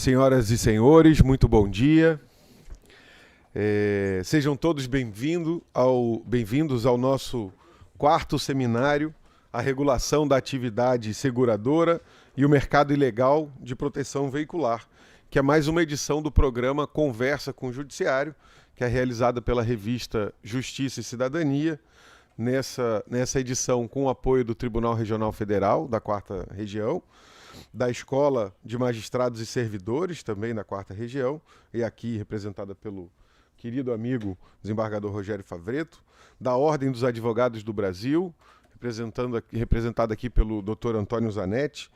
Senhoras e senhores, muito bom dia. Sejam todos bem-vindos ao nosso quarto seminário, a regulação da atividade seguradora e o mercado ilegal de proteção veicular, que é mais uma edição do programa Conversa com o Judiciário, que é realizada pela revista Justiça e Cidadania, nessa edição com o apoio do Tribunal Regional Federal, da 4ª Região, da Escola de Magistrados e Servidores, também da 4ª Região, e aqui representada pelo querido amigo desembargador Rogério Favretto, da Ordem dos Advogados do Brasil, representada aqui pelo Dr. Antônio Zanetti,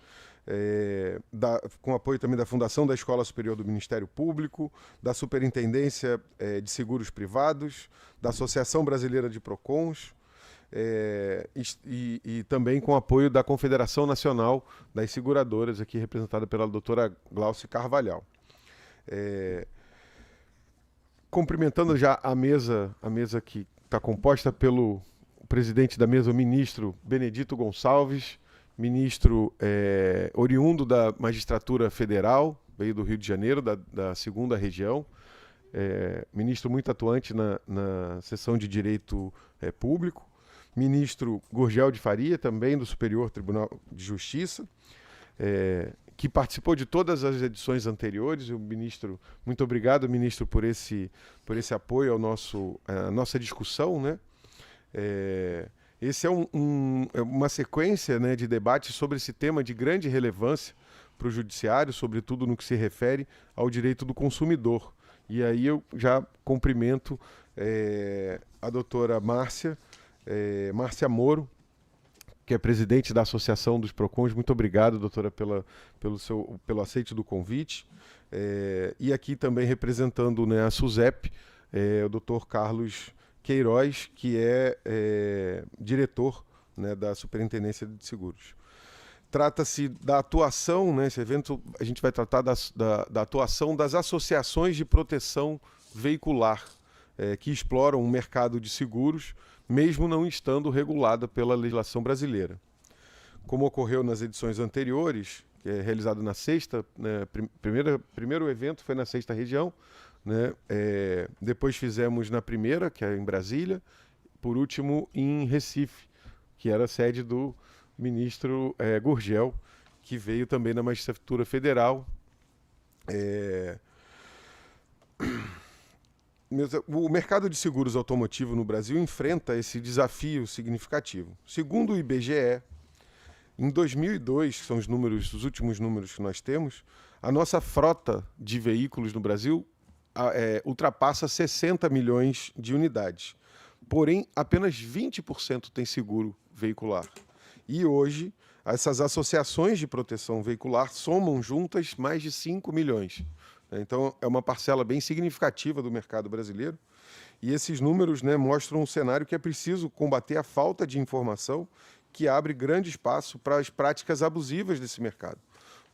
com apoio também da Fundação da Escola Superior do Ministério Público, da Superintendência de Seguros Privados, da Associação Brasileira de Procons, e também com apoio da Confederação Nacional das Seguradoras, aqui representada pela doutora Glauce Carvalhal. Cumprimentando já a mesa que está composta pelo presidente da mesa, o ministro Benedito Gonçalves, ministro oriundo da Magistratura Federal, veio do Rio de Janeiro, da 2ª Região, ministro muito atuante na seção de Direito Público, ministro Gurgel de Faria, também do Superior Tribunal de Justiça, que participou de todas as edições anteriores. O ministro, muito obrigado, ministro, por esse apoio à nossa discussão, né? Esse é uma sequência, né, de debates sobre esse tema de grande relevância para o judiciário, sobretudo no que se refere ao direito do consumidor. E aí eu já cumprimento a doutora Márcia Moro, que é presidente da Associação dos Procons. Muito obrigado, doutora, pelo aceite do convite. E aqui também representando, né, a SUSEP, o doutor Carlos Queiroz, que é diretor, né, da Superintendência de Seguros. Trata-se da atuação, né, esse evento a gente vai tratar da atuação das associações de proteção veicular, que exploram o mercado de seguros, mesmo não estando regulada pela legislação brasileira. Como ocorreu nas edições anteriores, que é realizado na 6ª, né, primeiro evento foi na 6ª Região, né, depois fizemos na 1ª, que é em Brasília, por último em Recife, que era a sede do ministro Gurgel, que veio também da Magistratura Federal. O mercado de seguros automotivo no Brasil enfrenta esse desafio significativo. Segundo o IBGE, em 2002, que são os últimos números que nós temos, a nossa frota de veículos no Brasil ultrapassa 60 milhões de unidades. Porém, apenas 20% tem seguro veicular. E hoje, essas associações de proteção veicular somam juntas mais de 5 milhões. Então, é uma parcela bem significativa do mercado brasileiro. E esses números, né, mostram um cenário que é preciso combater a falta de informação, que abre grande espaço para as práticas abusivas desse mercado,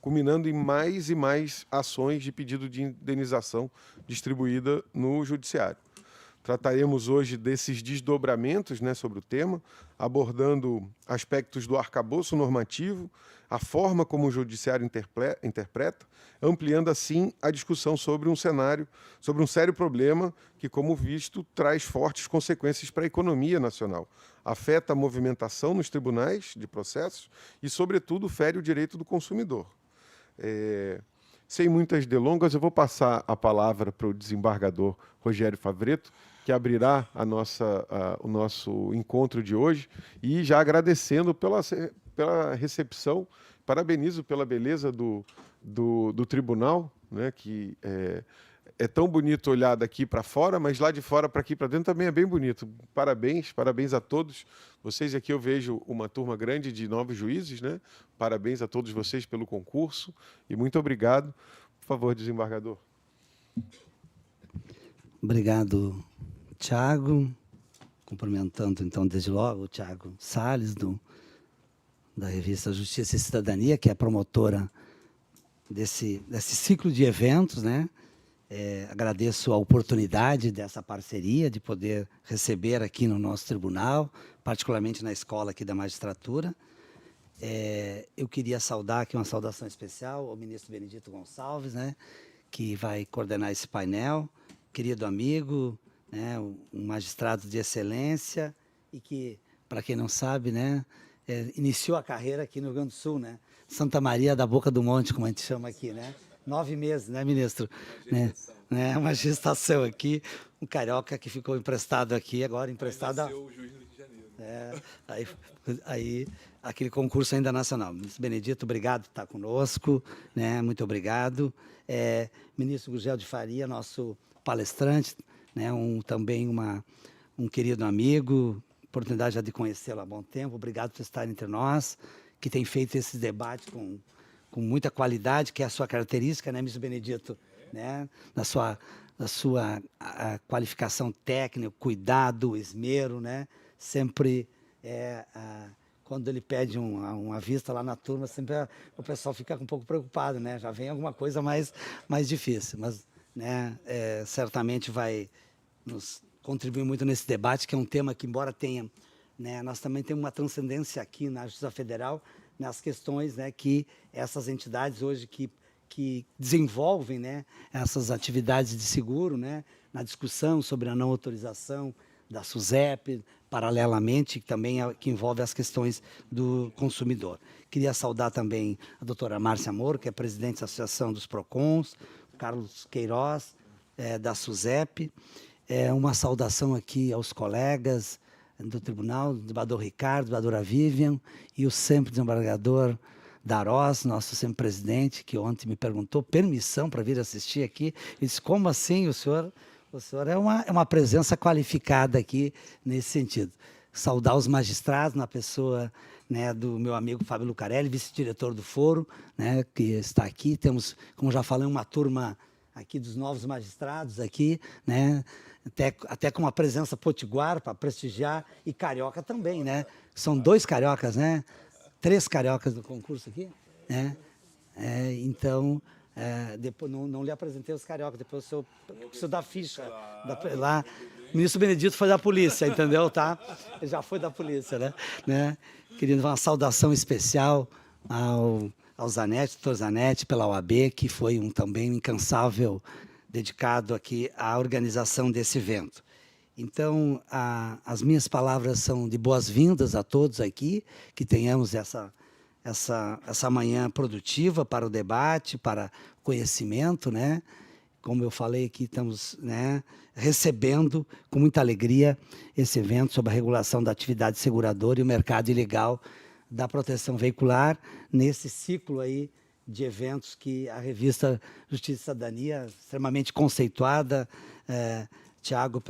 culminando em mais e mais ações de pedido de indenização distribuída no judiciário. Trataremos hoje desses desdobramentos, né, sobre o tema, abordando aspectos do arcabouço normativo, a forma como o judiciário interpreta, ampliando assim a discussão sobre um sério problema que, como visto, traz fortes consequências para a economia nacional, afeta a movimentação nos tribunais de processos e, sobretudo, fere o direito do consumidor. Sem muitas delongas, eu vou passar a palavra para o desembargador Rogério Favretto, que abrirá o nosso encontro de hoje, e já agradecendo pela recepção, parabenizo pela beleza do tribunal, né, que é tão bonito olhar daqui para fora, mas lá de fora para aqui para dentro também é bem bonito. Parabéns a todos. Vocês aqui eu vejo uma turma grande de novos juízes, né? Parabéns a todos vocês pelo concurso e muito obrigado. Por favor, desembargador. Obrigado, Tiago. Cumprimentando, então, desde logo o Tiago Salles, da revista Justiça e Cidadania, que é promotora desse ciclo de eventos, né? Agradeço a oportunidade dessa parceria, de poder receber aqui no nosso tribunal, particularmente na escola aqui da magistratura. Eu queria saudar aqui uma saudação especial ao ministro Benedito Gonçalves, né, que vai coordenar esse painel, querido amigo, né, um magistrado de excelência e que, para quem não sabe, né, iniciou a carreira aqui no Rio Grande do Sul, né, Santa Maria da Boca do Monte, como a gente chama aqui, né, 9 meses, né, ministro? Uma gestação aqui, um carioca que ficou emprestado aqui, agora emprestado... Aí nasceu o juiz do Rio de Janeiro. Aí aquele concurso ainda nacional. Ministro Benedito, obrigado por estar conosco, né? Muito obrigado. Ministro Gurgel de Faria, nosso palestrante, né? Também um querido amigo, oportunidade já de conhecê-lo há bom tempo. Obrigado por estar entre nós, que tem feito esse debate com muita qualidade, que é a sua característica, né, ministro Benedito? Né? Da sua qualificação técnica, cuidado, esmero, né? Sempre... quando ele pede uma vista lá na turma, sempre o pessoal fica um pouco preocupado, né? Já vem alguma coisa mais difícil, mas, né, certamente vai nos contribuir muito nesse debate, que é um tema que, embora tenha, né, nós também temos uma transcendência aqui na Justiça Federal, nas questões, né, que essas entidades hoje que desenvolvem, né, essas atividades de seguro, né, na discussão sobre a não autorização da SUSEP, paralelamente, que envolve as questões do consumidor. Queria saudar também a doutora Márcia Moro, que é presidente da Associação dos PROCONs, Carlos Queiroz, da SUSEP. Uma saudação aqui aos colegas do tribunal, do desembargador Ricardo, desembargadora Vivian, e o sempre desembargador Darós, nosso sempre presidente, que ontem me perguntou permissão para vir assistir aqui. E disse, como assim o senhor... O senhor é uma presença qualificada aqui nesse sentido. Saudar os magistrados na pessoa, né, do meu amigo Fábio Lucarelli, vice-diretor do foro, né, que está aqui. Temos, como já falei, uma turma aqui dos novos magistrados aqui, né, até com uma presença potiguar para prestigiar, e carioca também, né? São 2 cariocas, né? 3 cariocas do concurso aqui, né? Então... depois não lhe apresentei os cariocas, depois o senhor precisa da ficha. Lá, o ministro Benedito foi da polícia, entendeu? Tá? Ele já foi da polícia, né? Queria dar uma saudação especial ao Zanetti, doutor Zanetti, pela OAB, que foi também um incansável dedicado aqui à organização desse evento. Então, as minhas palavras são de boas-vindas a todos aqui, que tenhamos essa manhã produtiva para o debate, para o conhecimento, né? Como eu falei aqui, estamos, né, recebendo com muita alegria esse evento sobre a regulação da atividade seguradora e o mercado ilegal da proteção veicular, nesse ciclo aí de eventos que a revista Justiça e Cidadania, extremamente conceituada, Tiago,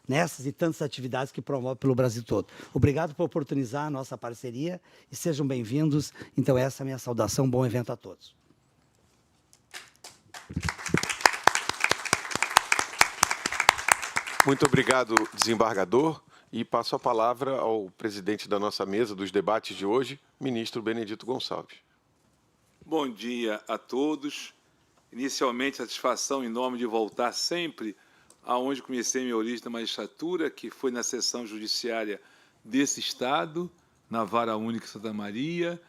nessas e tantas atividades que promove pelo Brasil todo. Obrigado por oportunizar a nossa parceria e sejam bem-vindos. Então, essa é a minha saudação. Bom evento a todos. Muito obrigado, desembargador. E passo a palavra ao presidente da nossa mesa dos debates de hoje, ministro Benedito Gonçalves. Bom dia a todos. Inicialmente, satisfação enorme de voltar sempre aonde comecei minha origem na magistratura, que foi na seção judiciária desse Estado, na Vara Única Santa Maria.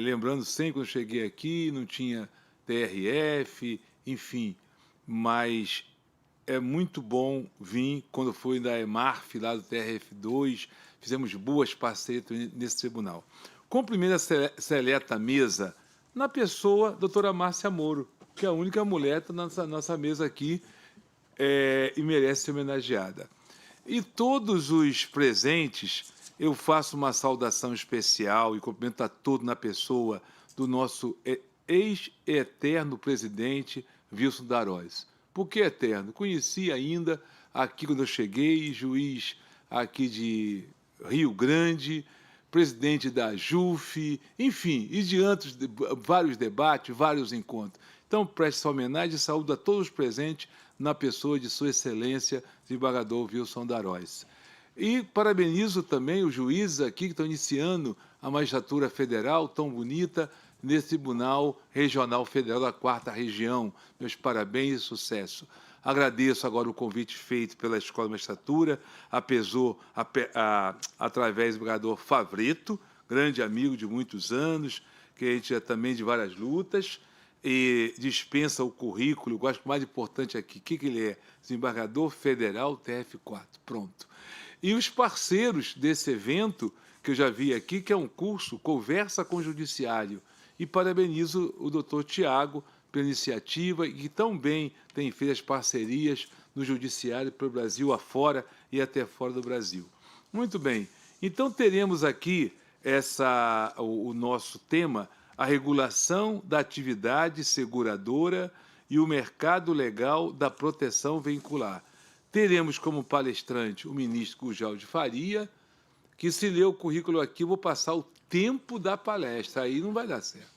Lembrando sempre, quando cheguei aqui, não tinha TRF, enfim, mas é muito bom vir quando fui da EMARF, lá do TRF2, fizemos boas parcerias nesse tribunal. Cumprimento a seleta mesa na pessoa da doutora Márcia Moro, que é a única mulher da nossa mesa aqui, e merece ser homenageada. E todos os presentes, eu faço uma saudação especial e cumprimento a todos na pessoa do nosso ex-eterno presidente Wilson Darós. Por que eterno? Conheci ainda aqui quando eu cheguei, juiz aqui de Rio Grande, presidente da JUF, enfim, e diante de vários debates, vários encontros. Então, preste essa homenagem e saúdo a todos os presentes na pessoa de Sua Excelência, desembargador Wilson Darós. E parabenizo também os juízes aqui que estão iniciando a magistratura federal tão bonita nesse Tribunal Regional Federal da 4ª Região. Meus parabéns e sucesso. Agradeço agora o convite feito pela Escola de Magistratura, através do desembargador Favreto, grande amigo de muitos anos, que a gente é também de várias lutas, e dispensa o currículo. Eu acho que o mais importante aqui, o que ele é? Desembargador Federal TF4, pronto. E os parceiros desse evento, que eu já vi aqui, que é um curso Conversa com o Judiciário, e parabenizo o doutor Tiago pela iniciativa e que tão bem tem feito as parcerias no Judiciário para o Brasil afora e até fora do Brasil. Muito bem, então teremos aqui o nosso tema, a regulação da atividade seguradora e o mercado legal da proteção veicular. Teremos como palestrante o ministro Gurgel de Faria, que se ler o currículo aqui, eu vou passar o tempo da palestra, aí não vai dar certo.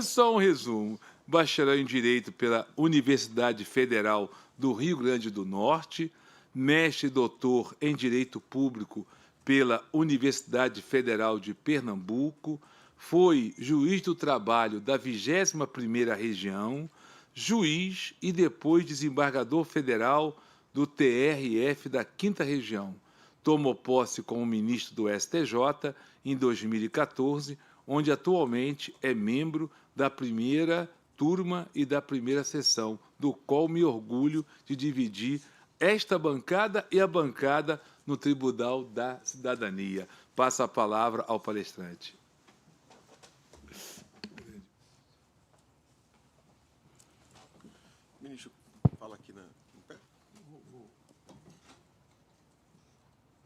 Só um resumo. Bacharel em Direito pela Universidade Federal do Rio Grande do Norte, mestre e doutor em Direito Público pela Universidade Federal de Pernambuco, foi juiz do trabalho da 21ª Região, juiz e depois desembargador federal do TRF da 5ª Região. Tomou posse como ministro do STJ em 2014, onde atualmente é membro da primeira turma e da primeira sessão, do qual me orgulho de dividir esta bancada e a bancada no Tribunal da Cidadania. Passo a palavra ao palestrante. Ministro, fala aqui em pé.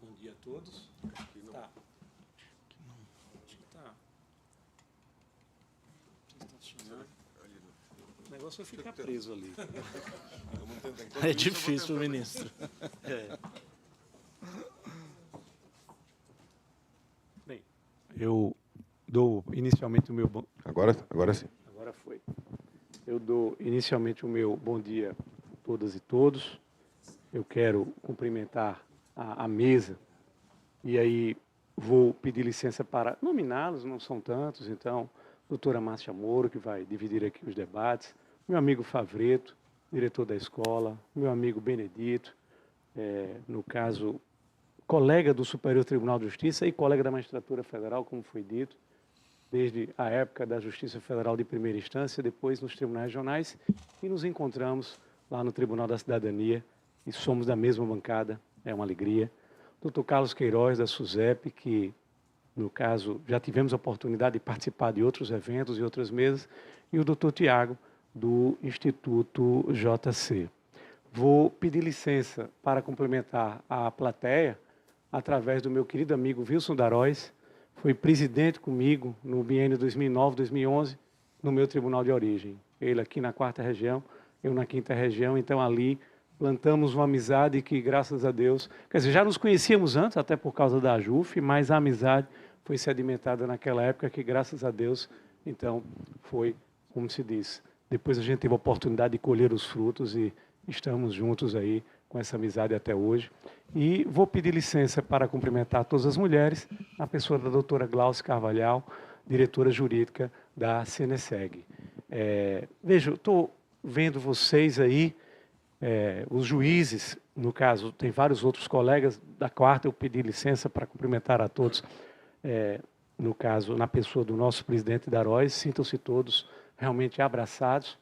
Bom dia a todos. Aqui não. Tá. Acho que tá. Ali não. O negócio vai ficar preso ali. Vamos tentar. Enquanto É isso, eu vou difícil, tentar. ministro. É. Bem, eu dou inicialmente o meu Agora sim. Agora foi. Eu dou inicialmente o meu bom dia a todas e todos. Eu quero cumprimentar a mesa e aí vou pedir licença para nominá-los, não são tantos, então, doutora Márcia Moro, que vai dividir aqui os debates, meu amigo Favreto, diretor da escola, meu amigo Benedito, no caso, colega do Superior Tribunal de Justiça e colega da Magistratura Federal, como foi dito, desde a época da Justiça Federal de primeira instância, depois nos tribunais regionais, e nos encontramos lá no Tribunal da Cidadania, e somos da mesma bancada, é uma alegria. Dr. Carlos Queiroz, da SUSEP, que, no caso, já tivemos a oportunidade de participar de outros eventos e outras mesas, e o Dr. Tiago, do Instituto JC. Vou pedir licença para complementar a plateia através do meu querido amigo Wilson Daróis, foi presidente comigo no biênio 2009-2011 no meu tribunal de origem. Ele aqui na 4ª Região, eu na 5ª Região, então ali plantamos uma amizade que, graças a Deus, quer dizer, já nos conhecíamos antes, até por causa da JUF, mas a amizade foi sedimentada naquela época que, graças a Deus, então, foi, como se diz, depois a gente teve a oportunidade de colher os frutos e estamos juntos aí com essa amizade até hoje. E vou pedir licença para cumprimentar todas as mulheres, a pessoa da doutora Glaucia Carvalhal, diretora jurídica da CNSEG. Veja, estou vendo vocês aí, os juízes, no caso, tem vários outros colegas da 4ª, eu pedi licença para cumprimentar a todos, no caso, na pessoa do nosso presidente Daróis, sintam-se todos realmente abraçados.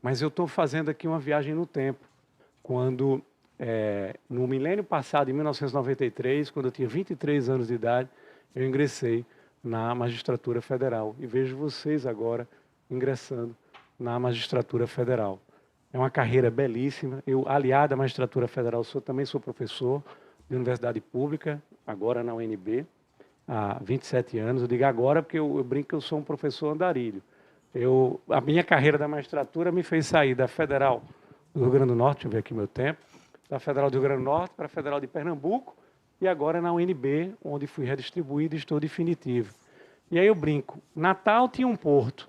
Mas eu estou fazendo aqui uma viagem no tempo, quando, no milênio passado, em 1993, quando eu tinha 23 anos de idade, eu ingressei na Magistratura Federal. E vejo vocês agora ingressando na Magistratura Federal. É uma carreira belíssima. Eu, aliado à Magistratura Federal, também sou professor de universidade pública, agora na UNB, há 27 anos. Eu digo agora porque eu brinco que eu sou um professor andarilho. A minha carreira da magistratura me fez sair da Federal do Rio Grande do Norte, deixa eu ver aqui meu tempo, da Federal do Rio Grande do Norte para a Federal de Pernambuco e agora na UNB, onde fui redistribuído e estou definitivo. E aí eu brinco, Natal tinha um porto,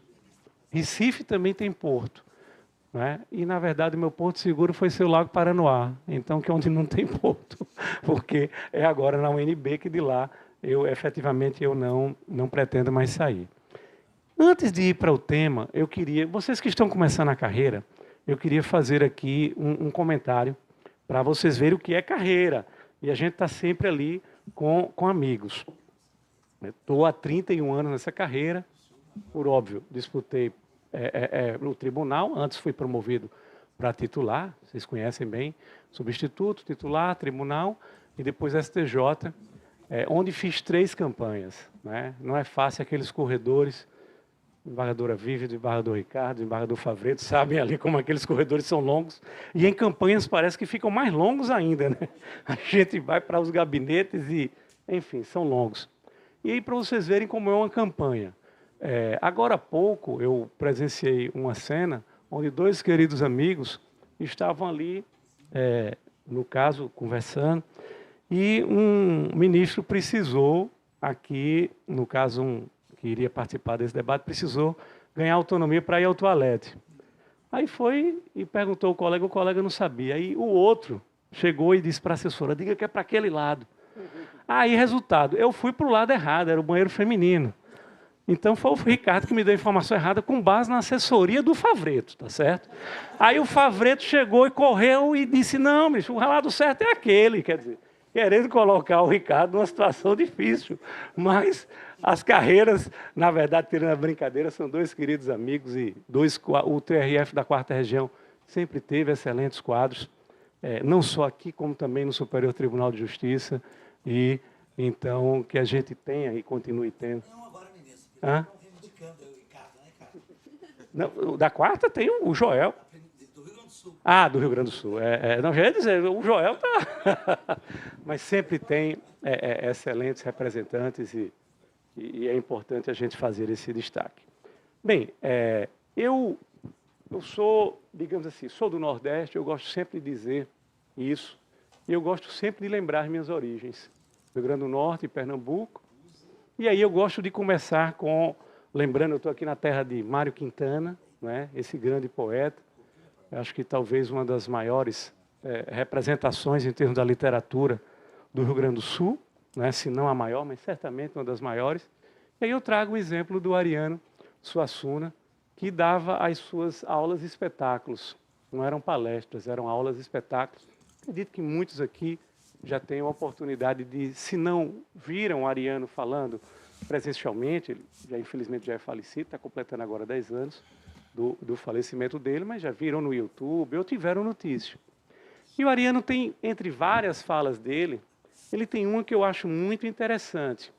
Recife também tem porto, né? E na verdade o meu porto seguro foi seu Lago Paranoá, então que é onde não tem porto, porque é agora na UNB que de lá eu efetivamente não pretendo mais sair. Antes de ir para o tema, eu queria, vocês que estão começando a carreira, eu queria fazer aqui um comentário para vocês verem o que é carreira. E a gente está sempre ali com amigos. Estou há 31 anos nessa carreira. Por óbvio, disputei no tribunal, antes fui promovido para titular, vocês conhecem bem, substituto, titular, tribunal, e depois STJ, onde fiz 3 campanhas. Né? Não é fácil aqueles corredores, embargadora Vívida, embargador Ricardo, embargador Favreto, sabem ali como aqueles corredores são longos, e em campanhas parece que ficam mais longos ainda. Né? A gente vai para os gabinetes e, enfim, são longos. E aí, para vocês verem como é uma campanha. Agora há pouco, eu presenciei uma cena onde 2 queridos amigos estavam ali, no caso, conversando, e um ministro precisou, aqui, no caso, que iria participar desse debate, precisou ganhar autonomia para ir ao toalete. Aí foi e perguntou ao colega, o colega não sabia. Aí o outro chegou e disse para a assessora, diga que é para aquele lado. Aí, resultado, eu fui para o lado errado, era o banheiro feminino. Então, foi o Ricardo que me deu a informação errada com base na assessoria do Favreto, tá certo? Aí o Favreto chegou e correu e disse, não, bicho, o lado certo é aquele, quer dizer, querendo colocar o Ricardo numa situação difícil. Mas as carreiras, na verdade, tirando a brincadeira, são 2 queridos amigos e o TRF da 4ª Região sempre teve excelentes quadros, não só aqui, como também no Superior Tribunal de Justiça, e então que a gente tenha e continue tendo. Não, agora, ministro, Hã? estão reivindicando o Ricardo, né, cara? Não, da 4ª tem o Joel. Do Rio Grande do Sul. Ah, do Rio Grande do Sul. Não, já ia dizer, o Joel está... Mas sempre tem excelentes representantes e é importante a gente fazer esse destaque. Bem, eu sou, digamos assim, sou do Nordeste, eu gosto sempre de dizer isso, e eu gosto sempre de lembrar minhas origens. Rio Grande do Norte e Pernambuco. E aí eu gosto de começar lembrando, eu estou aqui na terra de Mário Quintana, né, esse grande poeta. Eu acho que talvez uma das maiores representações em termos da literatura do Rio Grande do Sul, né, se não a maior, mas certamente uma das maiores. E aí eu trago o exemplo do Ariano Suassuna, que dava as suas aulas e espetáculos. Não eram palestras, eram aulas e espetáculos. Acredito que muitos aqui já tenham a oportunidade de, se não viram o Ariano falando presencialmente, ele infelizmente já é falecido, está completando agora 10 anos do falecimento dele, mas já viram no YouTube ou tiveram notícia. E o Ariano tem, entre várias falas dele, ele tem uma que eu acho muito interessante,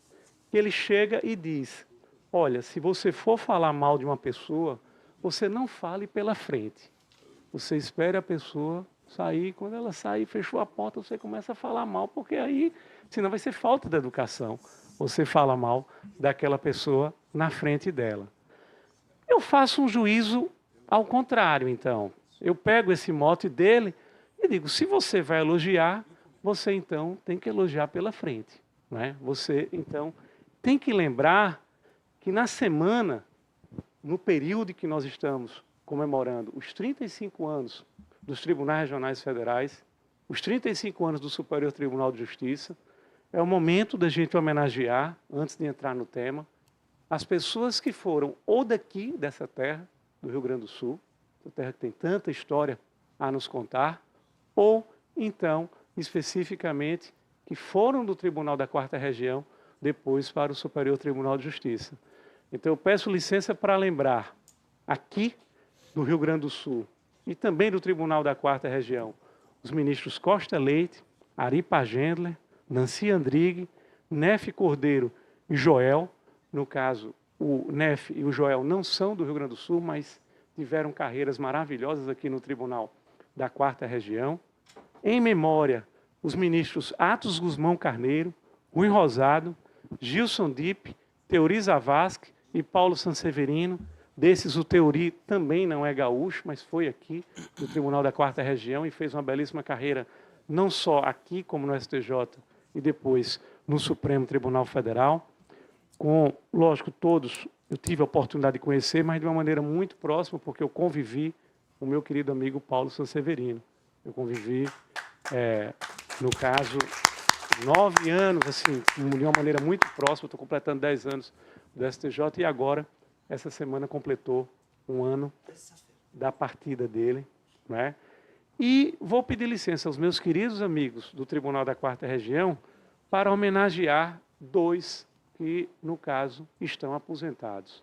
que ele chega e diz, olha, se você for falar mal de uma pessoa, você não fale pela frente. Você espere a pessoa sair, quando ela sair, fechou a porta, você começa a falar mal, porque aí, senão vai ser falta de educação. Você fala mal daquela pessoa na frente dela. Eu faço um juízo ao contrário, então. Eu pego esse mote dele e digo, se você vai elogiar, você então tem que elogiar pela frente. Né? Você, então, tem que lembrar que na semana, no período que nós estamos comemorando os 35 anos dos Tribunais Regionais Federais, os 35 anos do Superior Tribunal de Justiça, é o momento da gente homenagear, antes de entrar no tema, as pessoas que foram ou daqui, dessa terra, do Rio Grande do Sul, essa terra que tem tanta história a nos contar, ou, então, especificamente, que foram do Tribunal da 4ª Região, depois para o Superior Tribunal de Justiça. Então, eu peço licença para lembrar, aqui do Rio Grande do Sul, e também do Tribunal da 4ª Região, os ministros Costa Leite, Ari Pagendler, Nancy Andrighi, Nefe Cordeiro e Joel. No caso, o Nefe e o Joel não são do Rio Grande do Sul, mas tiveram carreiras maravilhosas aqui no Tribunal da 4ª Região. Em memória, os ministros Atos Guzmão Carneiro, Rui Rosado, Gilson Dipp, Teori Zavascki e Paulo Sanseverino. Desses, o Teori também não é gaúcho, mas foi aqui no Tribunal da 4ª Região e fez uma belíssima carreira, não só aqui, como no STJ, e depois no Supremo Tribunal Federal. Com, lógico, todos eu tive a oportunidade de conhecer, mas de uma maneira muito próxima, porque eu convivi com o meu querido amigo Paulo Sanseverino. Eu convivi, no caso, 9 anos, assim, de uma maneira muito próxima, estou completando 10 anos do STJ e agora, essa semana, completou um ano da partida dele. Né? E vou pedir licença aos meus queridos amigos do Tribunal da 4ª Região para homenagear 2 que, no caso, estão aposentados.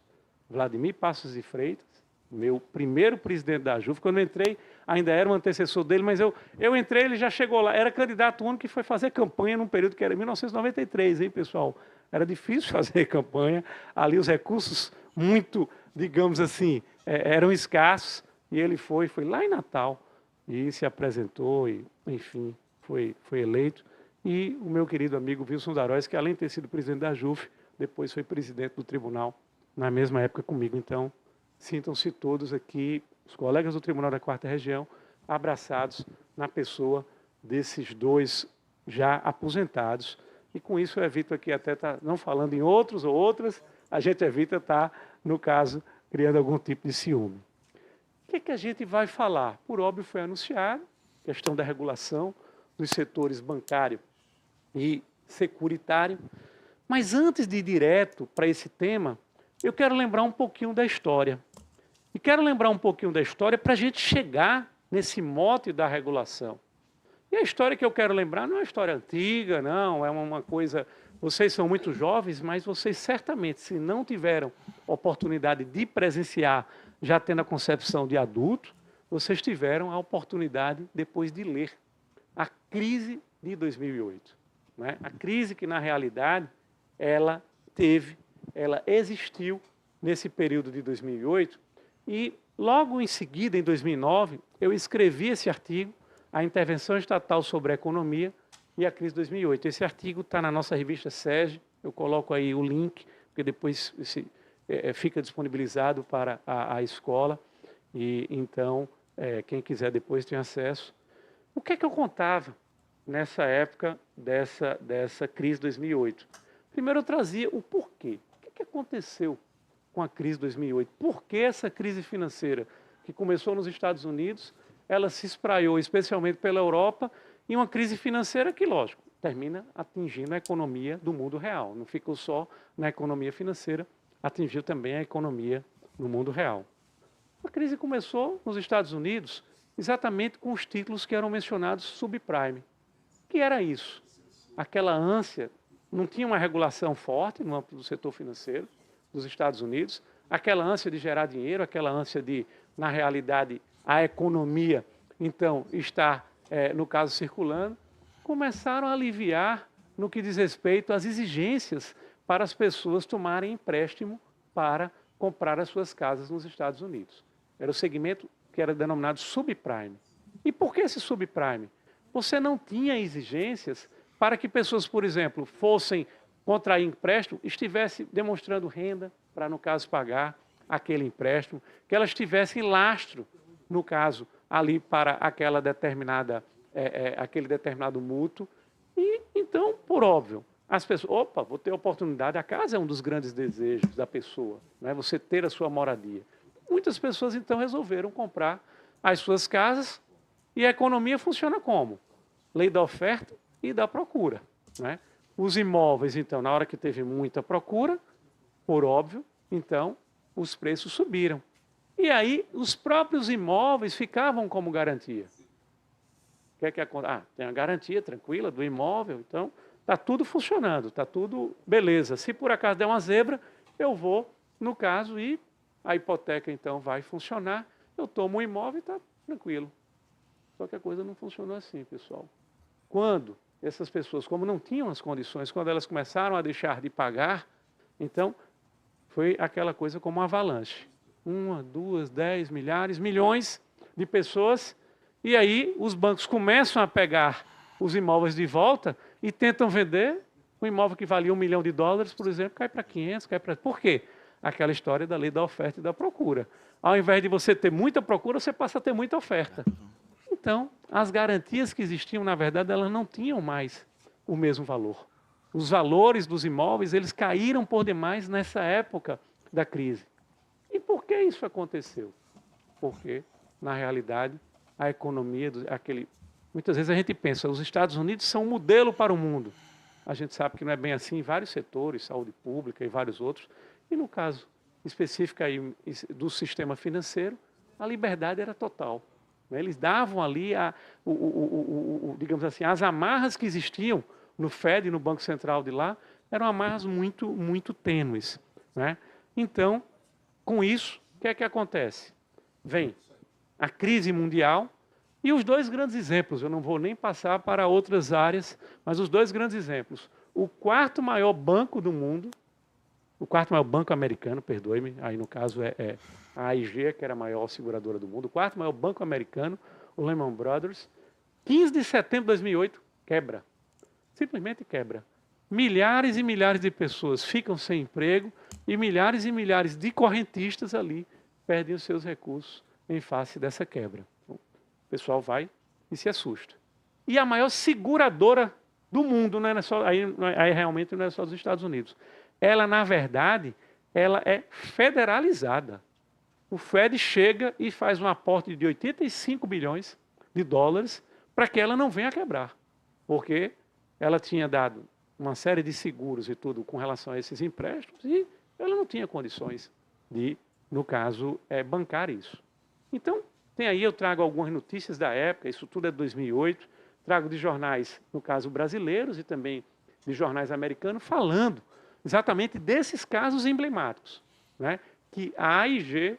Vladimir Passos de Freitas, meu primeiro presidente da JUF, quando eu entrei, ainda era um antecessor dele, mas eu entrei, ele já chegou lá, era candidato único que foi fazer campanha num período que era 1993, hein, pessoal? Era difícil fazer campanha, ali os recursos muito, digamos assim, eram escassos, e ele foi lá em Natal, e se apresentou, e, enfim, foi eleito. E o meu querido amigo Wilson Daróis, que além de ter sido presidente da JUF, depois foi presidente do tribunal, na mesma época comigo. Então, sintam-se todos aqui, os colegas do Tribunal da Quarta Região, abraçados na pessoa desses dois já aposentados. E com isso eu evito aqui até estar não falando em outros ou outras, a gente evita estar, no caso, criando algum tipo de ciúme. O que a gente vai falar? Por óbvio foi anunciado, questão da regulação dos setores bancário e securitário. Mas antes de ir direto para esse tema, eu quero lembrar um pouquinho da história. E quero lembrar um pouquinho da história para a gente chegar nesse mote da regulação. E a história que eu quero lembrar não é uma história antiga, não, é uma coisa... Vocês são muito jovens, mas vocês certamente, se não tiveram oportunidade de presenciar, já tendo a concepção de adulto, vocês tiveram a oportunidade depois de ler a crise de 2008. Né? A crise que, na realidade, ela existiu nesse período de 2008 e, logo em seguida, em 2009, eu escrevi esse artigo, A Intervenção Estatal sobre a Economia e a Crise de 2008. Esse artigo está na nossa revista SEG, eu coloco aí o link, porque depois fica disponibilizado para a escola, e então, quem quiser depois tem acesso. O que é que eu contava nessa época dessa crise de 2008? Primeiro eu trazia o porquê. O que aconteceu com a crise de 2008? Por que essa crise financeira, que começou nos Estados Unidos, ela se espraiou especialmente pela Europa, e uma crise financeira que, lógico, termina atingindo a economia do mundo real. Não ficou só na economia financeira, atingiu também a economia no mundo real. A crise começou nos Estados Unidos exatamente com os títulos que eram mencionados subprime. O que era isso? Aquela ânsia, não tinha uma regulação forte no âmbito do setor financeiro dos Estados Unidos, aquela ânsia de gerar dinheiro, aquela ânsia de, na realidade, a economia, então, estar, no caso, circulando, começaram a aliviar no que diz respeito às exigências para as pessoas tomarem empréstimo para comprar as suas casas nos Estados Unidos. Era o segmento que era denominado subprime. E por que esse subprime? Você não tinha exigências para que pessoas, por exemplo, fossem contrair empréstimo, estivessem demonstrando renda para, no caso, pagar aquele empréstimo, que elas tivessem lastro, no caso, ali para aquele determinado mútuo. E, então, por óbvio, as pessoas, vou ter oportunidade, a casa é um dos grandes desejos da pessoa, né? Você ter a sua moradia. Muitas pessoas, então, resolveram comprar as suas casas e a economia funciona como? Lei da oferta e da procura, né? Os imóveis, então, na hora que teve muita procura, por óbvio, então, os preços subiram. E aí, os próprios imóveis ficavam como garantia. O que é que acontece? Tem a garantia tranquila do imóvel, então, está tudo funcionando, está tudo beleza. Se por acaso der uma zebra, eu vou, no caso, e a hipoteca, então, vai funcionar, eu tomo o imóvel e está tranquilo. Só que a coisa não funcionou assim, pessoal. Quando essas pessoas, como não tinham as condições, quando elas começaram a deixar de pagar, então, foi aquela coisa como uma avalanche. 1, 2, 10, milhares, milhões de pessoas, e aí os bancos começam a pegar os imóveis de volta e tentam vender. Um imóvel que valia $1 milhão, por exemplo, cai para 500, cai para... Por quê? Aquela história da lei da oferta e da procura. Ao invés de você ter muita procura, você passa a ter muita oferta. Então, as garantias que existiam, na verdade, elas não tinham mais o mesmo valor. Os valores dos imóveis, eles caíram por demais nessa época da crise. E por que isso aconteceu? Porque, na realidade, a economia, muitas vezes a gente pensa, os Estados Unidos são um modelo para o mundo. A gente sabe que não é bem assim em vários setores, saúde pública e vários outros. E no caso específico aí do sistema financeiro, a liberdade era total. Eles davam ali, digamos assim, as amarras que existiam no Fed, no Banco Central de lá, eram amarras muito tênues, né? Então, com isso, o que é que acontece? Vem a crise mundial e os dois grandes exemplos, eu não vou nem passar para outras áreas, mas os dois grandes exemplos. O quarto maior banco do mundo, o quarto maior banco americano, perdoe-me, aí no caso é a AIG, que era a maior seguradora do mundo, o quarto maior banco americano, o Lehman Brothers, 15 de setembro de 2008, quebra. Simplesmente quebra. Milhares e milhares de pessoas ficam sem emprego e milhares de correntistas ali perdem os seus recursos em face dessa quebra. Então, o pessoal vai e se assusta. E a maior seguradora do mundo, não é só, aí realmente não é só dos Estados Unidos. Ela, na verdade, ela é federalizada. O Fed chega e faz um aporte de 85 bilhões de dólares para que ela não venha a quebrar. Porque ela tinha dado uma série de seguros e tudo com relação a esses empréstimos e ela não tinha condições de, no caso, bancar isso. Então, tem aí, eu trago algumas notícias da época, isso tudo é de 2008, trago de jornais, no caso, brasileiros e também de jornais americanos, falando exatamente desses casos emblemáticos, né? Que a AIG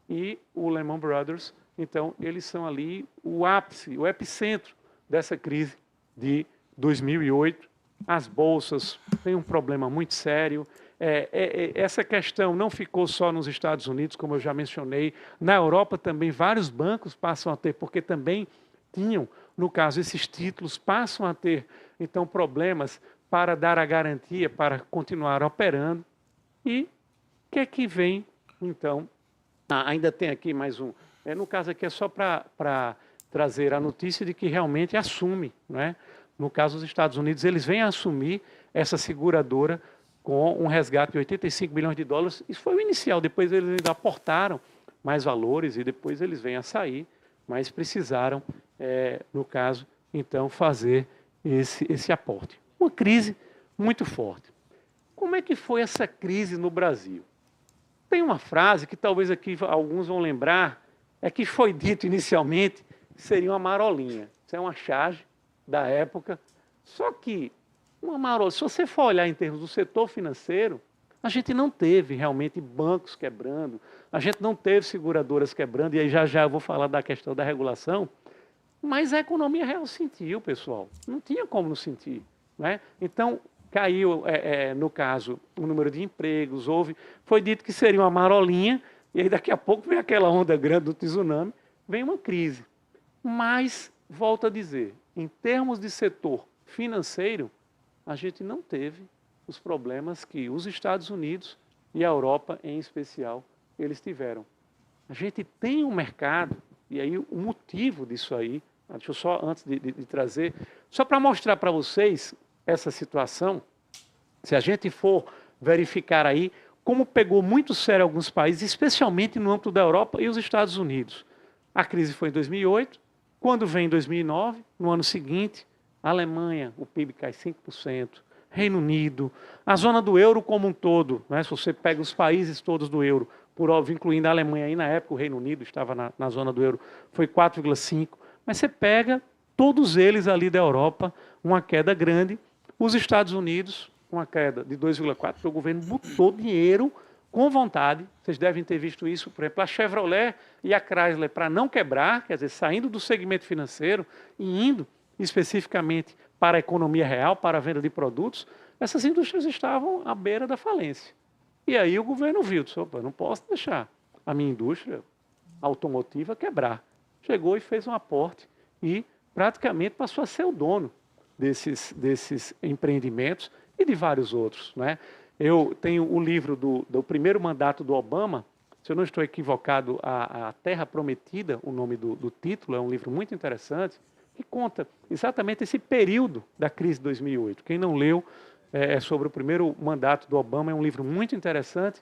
e o Lehman Brothers, então, eles são ali o ápice, o epicentro dessa crise de 2008. As bolsas têm um problema muito sério. Essa questão não ficou só nos Estados Unidos, como eu já mencionei. Na Europa também vários bancos passam a ter, porque também tinham, no caso, esses títulos, passam a ter, então, problemas para dar a garantia, para continuar operando. E o que é que vem, então? Ainda tem aqui mais um. No caso aqui é só para trazer a notícia de que realmente assume, não é? No caso dos Estados Unidos, eles vêm a assumir essa seguradora com um resgate de 85 bilhões de dólares. Isso foi o inicial, depois eles ainda aportaram mais valores e depois eles vêm a sair, mas precisaram, no caso, então, fazer esse aporte. Uma crise muito forte. Como é que foi essa crise no Brasil? Tem uma frase que talvez aqui alguns vão lembrar, é que foi dito inicialmente que seria uma marolinha. Isso é uma charge da época. Só que, uma marola, se você for olhar em termos do setor financeiro, a gente não teve realmente bancos quebrando, a gente não teve seguradoras quebrando, e aí já eu vou falar da questão da regulação, mas a economia real sentiu, pessoal. Não tinha como não sentir, não é? Então, caiu, no caso, o número de empregos, foi dito que seria uma marolinha, e aí daqui a pouco vem aquela onda grande do tsunami, vem uma crise. Mas, volto a dizer, em termos de setor financeiro, a gente não teve os problemas que os Estados Unidos e a Europa, em especial, eles tiveram. A gente tem um mercado, e aí o motivo disso aí, deixa eu só, antes de trazer, só para mostrar para vocês essa situação, se a gente for verificar aí, como pegou muito sério alguns países, especialmente no âmbito da Europa e os Estados Unidos. A crise foi em 2008, quando vem em 2009, no ano seguinte, a Alemanha, o PIB cai 5%, Reino Unido, a zona do euro como um todo, né? Se você pega os países todos do euro, por óbvio, incluindo a Alemanha, aí na época o Reino Unido estava na zona do euro, foi 4,5%, mas você pega todos eles ali da Europa, uma queda grande, os Estados Unidos, uma queda de 2,4%, porque o governo botou dinheiro com vontade, vocês devem ter visto isso, por exemplo, a Chevrolet e a Chrysler, para não quebrar, quer dizer, saindo do segmento financeiro e indo especificamente para a economia real, para a venda de produtos, essas indústrias estavam à beira da falência. E aí o governo viu, disse, opa, não posso deixar a minha indústria automotiva quebrar. Chegou e fez um aporte e praticamente passou a ser o dono desses empreendimentos e de vários outros, né? Eu tenho o livro do primeiro mandato do Obama, se eu não estou equivocado, A Terra Prometida, o nome do título, é um livro muito interessante, que conta exatamente esse período da crise de 2008. Quem não leu sobre o primeiro mandato do Obama, é um livro muito interessante,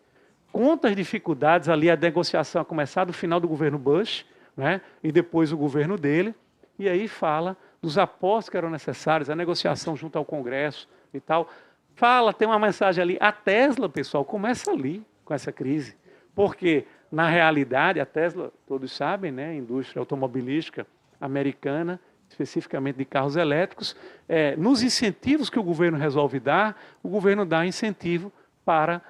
conta as dificuldades ali, a negociação a começar do final do governo Bush, né, e depois o governo dele, e aí fala dos aportes que eram necessários, a negociação junto ao Congresso e tal. Fala, tem uma mensagem ali. A Tesla, pessoal, começa ali com essa crise. Porque, na realidade, a Tesla, todos sabem, né, indústria automobilística americana, especificamente de carros elétricos, nos incentivos que o governo resolve dar, o governo dá incentivo para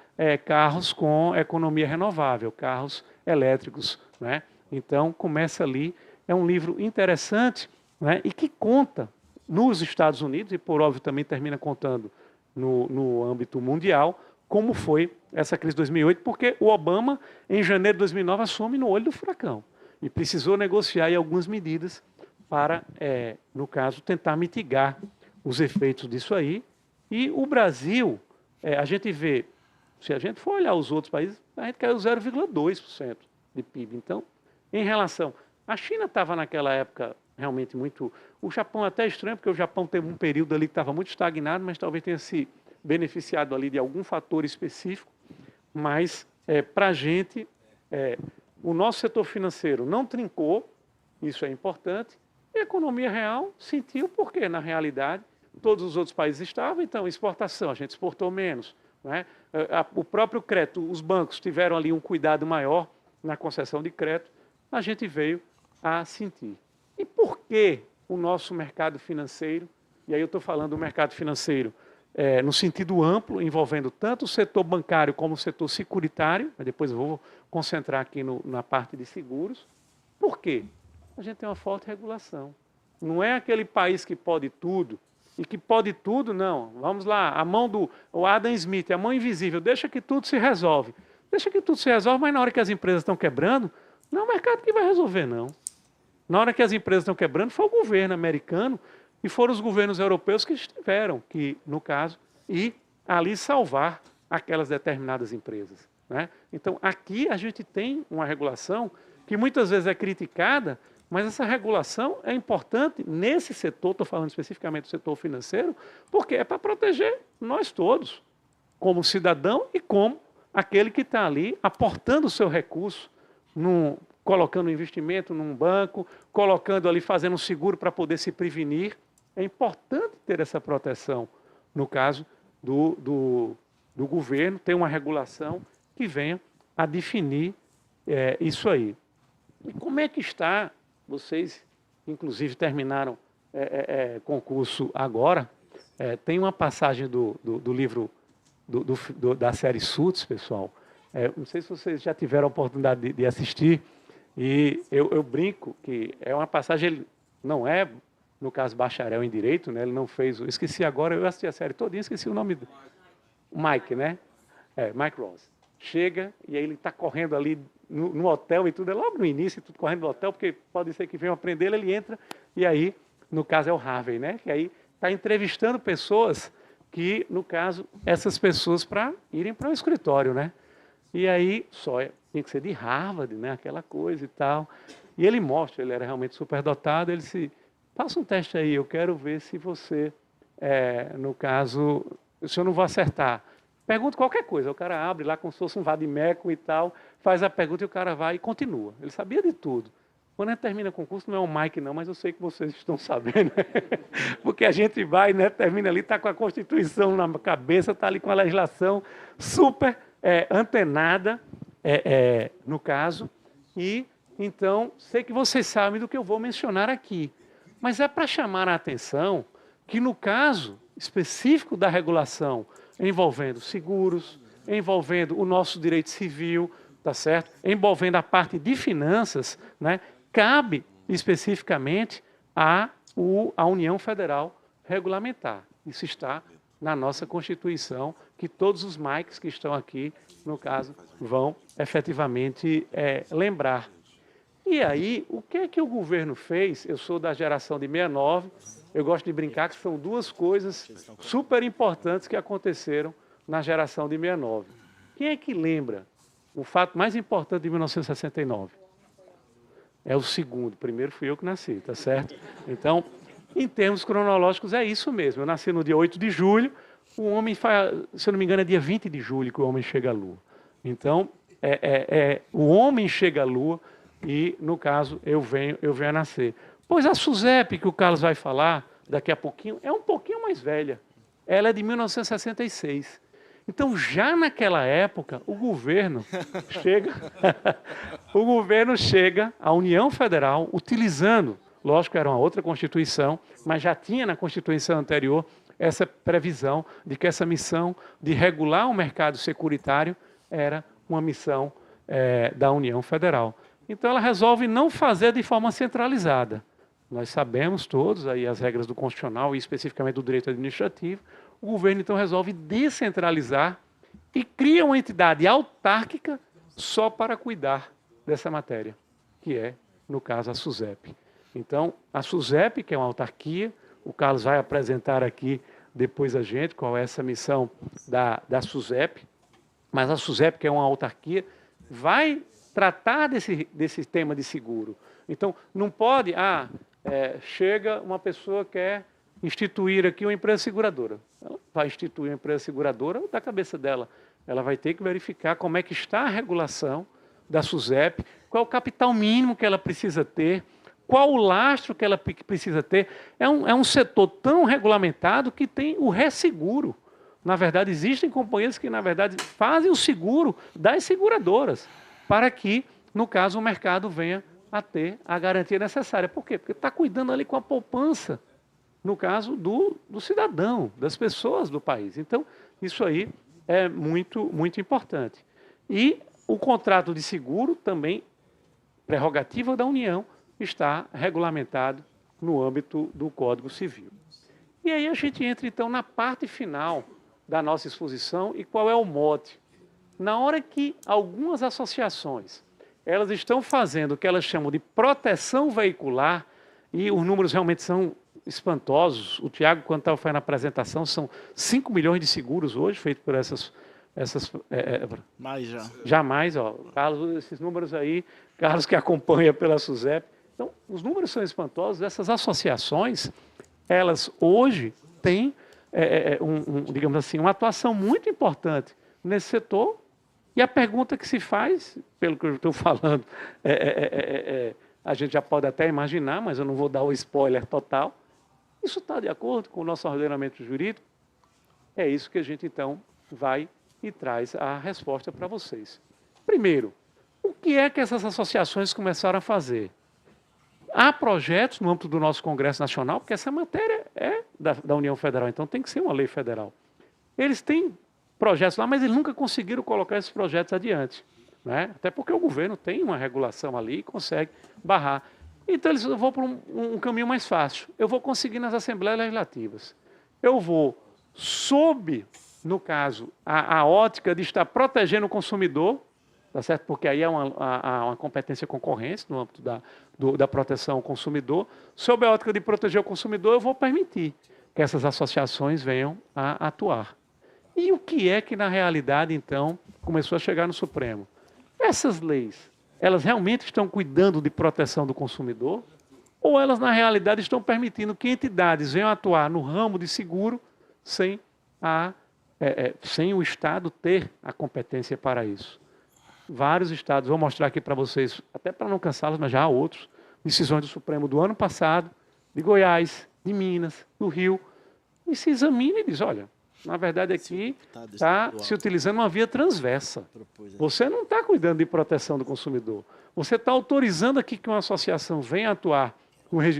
carros com economia renovável, carros elétricos, né? Então, começa ali, é um livro interessante, né? E que conta nos Estados Unidos, e por óbvio também termina contando no âmbito mundial, como foi essa crise de 2008, porque o Obama, em janeiro de 2009, assume no olho do furacão e precisou negociar aí algumas medidas para, no caso, tentar mitigar os efeitos disso aí. E o Brasil, a gente vê, se a gente for olhar os outros países, a gente caiu 0,2% de PIB. Então, em relação... A China estava naquela época realmente muito... O Japão é até estranho, porque o Japão teve um período ali que estava muito estagnado, mas talvez tenha se beneficiado ali de algum fator específico. Mas, para a gente, o nosso setor financeiro não trincou, isso é importante, e a economia real sentiu, porque, na realidade, todos os outros países estavam, então, exportação, a gente exportou menos, né? O próprio crédito, os bancos tiveram ali um cuidado maior na concessão de crédito, a gente veio a sentir. E por que o nosso mercado financeiro, e aí eu estou falando do mercado financeiro no sentido amplo, envolvendo tanto o setor bancário como o setor securitário, mas depois eu vou concentrar aqui na parte de seguros. Por quê? A gente tem uma forte regulação. Não é aquele país que pode tudo, e que pode tudo, não. Vamos lá, a mão do Adam Smith, a mão invisível, deixa que tudo se resolve. Deixa que tudo se resolve, mas na hora que as empresas estão quebrando, não é o mercado que vai resolver, não. Na hora que as empresas estão quebrando, foi o governo americano e foram os governos europeus que estiveram, que, no caso, ir ali salvar aquelas determinadas empresas, né? Então, aqui a gente tem uma regulação que muitas vezes é criticada, mas essa regulação é importante nesse setor, estou falando especificamente do setor financeiro, porque é para proteger nós todos, como cidadão e como aquele que está ali aportando o seu recurso, colocando investimento num banco, colocando ali, fazendo um seguro para poder se prevenir. É importante ter essa proteção, no caso do governo, ter uma regulação que venha a definir isso aí. E como é que está, vocês, inclusive, terminaram concurso agora, tem uma passagem do livro da série Suits, pessoal, não sei se vocês já tiveram a oportunidade de assistir, e eu brinco que é uma passagem, ele não é, no caso, bacharel em Direito, né? Ele não fez, esqueci agora, eu assisti a série todinha, esqueci o nome dele. Mike, né? Mike Ross. Chega e aí ele está correndo ali no hotel e tudo, é logo no início, tudo correndo no hotel, porque pode ser que venham aprender, ele entra, e aí, no caso, é o Harvey, né? Que aí está entrevistando pessoas que, no caso, essas pessoas para irem para o escritório, né? E aí, tinha que ser de Harvard, né? Aquela coisa e tal. E ele mostra, ele era realmente superdotado, ele disse, faça um teste aí, eu quero ver se você, no caso, se eu não vou acertar. Pergunta qualquer coisa, o cara abre lá como se fosse um vadimeco e tal, faz a pergunta e o cara vai e continua. Ele sabia de tudo. Quando a gente termina o concurso, não é um Mike não, mas eu sei que vocês estão sabendo. Porque a gente vai, né, termina ali, está com a Constituição na cabeça, está ali com a legislação super antenada, no caso, e então sei que vocês sabem do que eu vou mencionar aqui. Mas é para chamar a atenção que, no caso específico da regulação envolvendo seguros, envolvendo o nosso direito civil, tá certo? Envolvendo a parte de finanças, né? Cabe especificamente à União Federal regulamentar. Isso está na nossa Constituição, que todos os Mikes que estão aqui, no caso, vão efetivamente lembrar. E aí, o que é que o governo fez? Eu sou da geração de 69, eu gosto de brincar que são duas coisas super importantes que aconteceram na geração de 69. Quem é que lembra o fato mais importante de 1969? É o segundo, primeiro fui eu que nasci, tá certo? Então, em termos cronológicos, é isso mesmo. Eu nasci no dia 8 de julho, o homem, se eu não me engano, é dia 20 de julho que o homem chega à Lua. Então, o homem chega à Lua e, no caso, eu venho a nascer. Pois a SUSEP, que o Carlos vai falar daqui a pouquinho, é um pouquinho mais velha. Ela é de 1966. Então, já naquela época, o governo chega, a União Federal, utilizando lógico, era uma outra Constituição, mas já tinha na Constituição anterior essa previsão de que essa missão de regular o mercado securitário era uma missão da União Federal. Então, ela resolve não fazer de forma centralizada. Nós sabemos todos aí as regras do constitucional e especificamente do direito administrativo. O governo, então, resolve descentralizar e cria uma entidade autárquica só para cuidar dessa matéria, que é, no caso, a SUSEP. Então, a SUSEP, que é uma autarquia, o Carlos vai apresentar aqui depois a gente qual é essa missão da SUSEP, mas a SUSEP, que é uma autarquia, vai tratar desse tema de seguro. Então, não pode, chega uma pessoa que quer instituir aqui uma empresa seguradora. Ela vai instituir uma empresa seguradora da cabeça dela. Ela vai ter que verificar como é que está a regulação da SUSEP, qual é o capital mínimo que ela precisa ter, qual o lastro que ela precisa ter. É um setor tão regulamentado que tem o resseguro. Na verdade, existem companhias que, na verdade, fazem o seguro das seguradoras, para que, no caso, o mercado venha a ter a garantia necessária. Por quê? Porque está cuidando ali com a poupança, no caso do cidadão, das pessoas do país. Então, isso aí é muito, muito importante. E o contrato de seguro também, prerrogativa da União, está regulamentado no âmbito do Código Civil. E aí a gente entra, então, na parte final da nossa exposição e qual é o mote. Na hora que algumas associações elas estão fazendo o que elas chamam de proteção veicular, e os números realmente são espantosos. O Tiago, quando estava fazendo a apresentação, são 5 milhões de seguros hoje, feitos por essas mais já. Jamais, Carlos, esses números aí, Carlos que acompanha pela SUSEP. Então, os números são espantosos. Essas associações, elas hoje têm, digamos assim, uma atuação muito importante nesse setor. E a pergunta que se faz, pelo que eu estou falando, a gente já pode até imaginar, mas eu não vou dar o spoiler total. Isso está de acordo com o nosso ordenamento jurídico? É isso que a gente, então, vai e traz a resposta para vocês. Primeiro, o que é que essas associações começaram a fazer? Há projetos no âmbito do nosso Congresso Nacional, porque essa matéria é da União Federal, então tem que ser uma lei federal. Eles têm projetos lá, mas eles nunca conseguiram colocar esses projetos adiante, né? Até porque o governo tem uma regulação ali e consegue barrar. Então, eu vou para um caminho mais fácil. Eu vou conseguir nas Assembleias Legislativas. Eu vou, sob, no caso, a ótica de estar protegendo o consumidor, tá certo? Porque aí há uma competência concorrência no âmbito da proteção ao consumidor. Sob a ótica de proteger o consumidor, eu vou permitir que essas associações venham a atuar. E o que é que, na realidade, então, começou a chegar no Supremo? Essas leis, elas realmente estão cuidando de proteção do consumidor? Ou elas, na realidade, estão permitindo que entidades venham atuar no ramo de seguro sem o Estado ter a competência para isso? Vários estados, vou mostrar aqui para vocês, até para não cansá-los, mas já há outros, decisões do Supremo do ano passado, de Goiás, de Minas, do Rio, e se examina e diz, olha, na verdade aqui está se utilizando uma via transversa. Você não está cuidando de proteção do consumidor. Você está autorizando aqui que uma associação venha atuar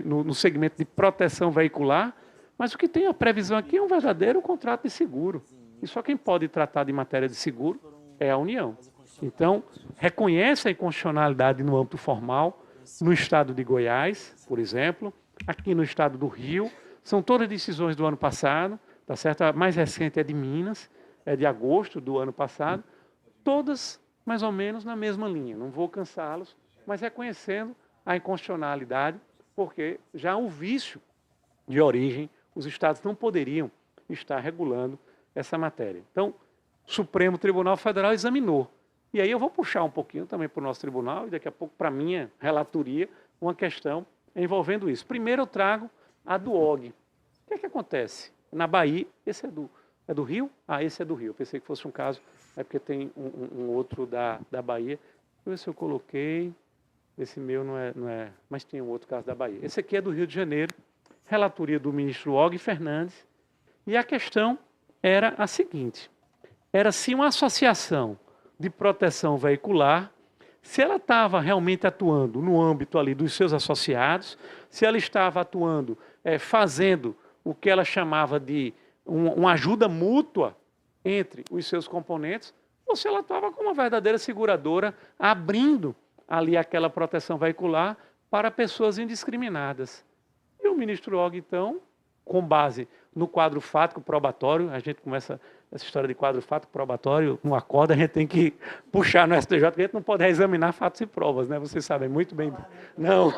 no segmento de proteção veicular, mas o que tem a previsão aqui é um verdadeiro contrato de seguro. E só quem pode tratar de matéria de seguro é a União. Então, reconhece a inconstitucionalidade no âmbito formal, no estado de Goiás, por exemplo, aqui no estado do Rio. São todas decisões do ano passado, tá certo? A mais recente é de Minas, é de agosto do ano passado, todas mais ou menos na mesma linha. Não vou cansá-los, mas reconhecendo a inconstitucionalidade, porque já há um vício de origem, os estados não poderiam estar regulando essa matéria. Então, o Supremo Tribunal Federal examinou. E aí eu vou puxar um pouquinho também para o nosso tribunal e daqui a pouco para a minha relatoria uma questão envolvendo isso. Primeiro eu trago a do OG. O que é que acontece? Na Bahia, esse é do Rio? Esse é do Rio. Eu pensei que fosse um caso, é porque tem um outro da Bahia. Deixa eu ver se eu coloquei. Esse meu não é, mas tem um outro caso da Bahia. Esse aqui é do Rio de Janeiro, relatoria do ministro Og Fernandes. E a questão era a seguinte: era se uma associação de proteção veicular se ela estava realmente atuando no âmbito ali dos seus associados, se ela estava atuando, fazendo o que ela chamava de uma ajuda mútua entre os seus componentes, ou se ela estava como uma verdadeira seguradora, abrindo ali aquela proteção veicular para pessoas indiscriminadas. E o ministro Og, então, com base no quadro fático probatório, a gente começa essa história de quadro fático probatório, não acorda, a gente tem que puxar no STJ, porque a gente não pode reexaminar fatos e provas, né? Vocês sabem muito bem. Não.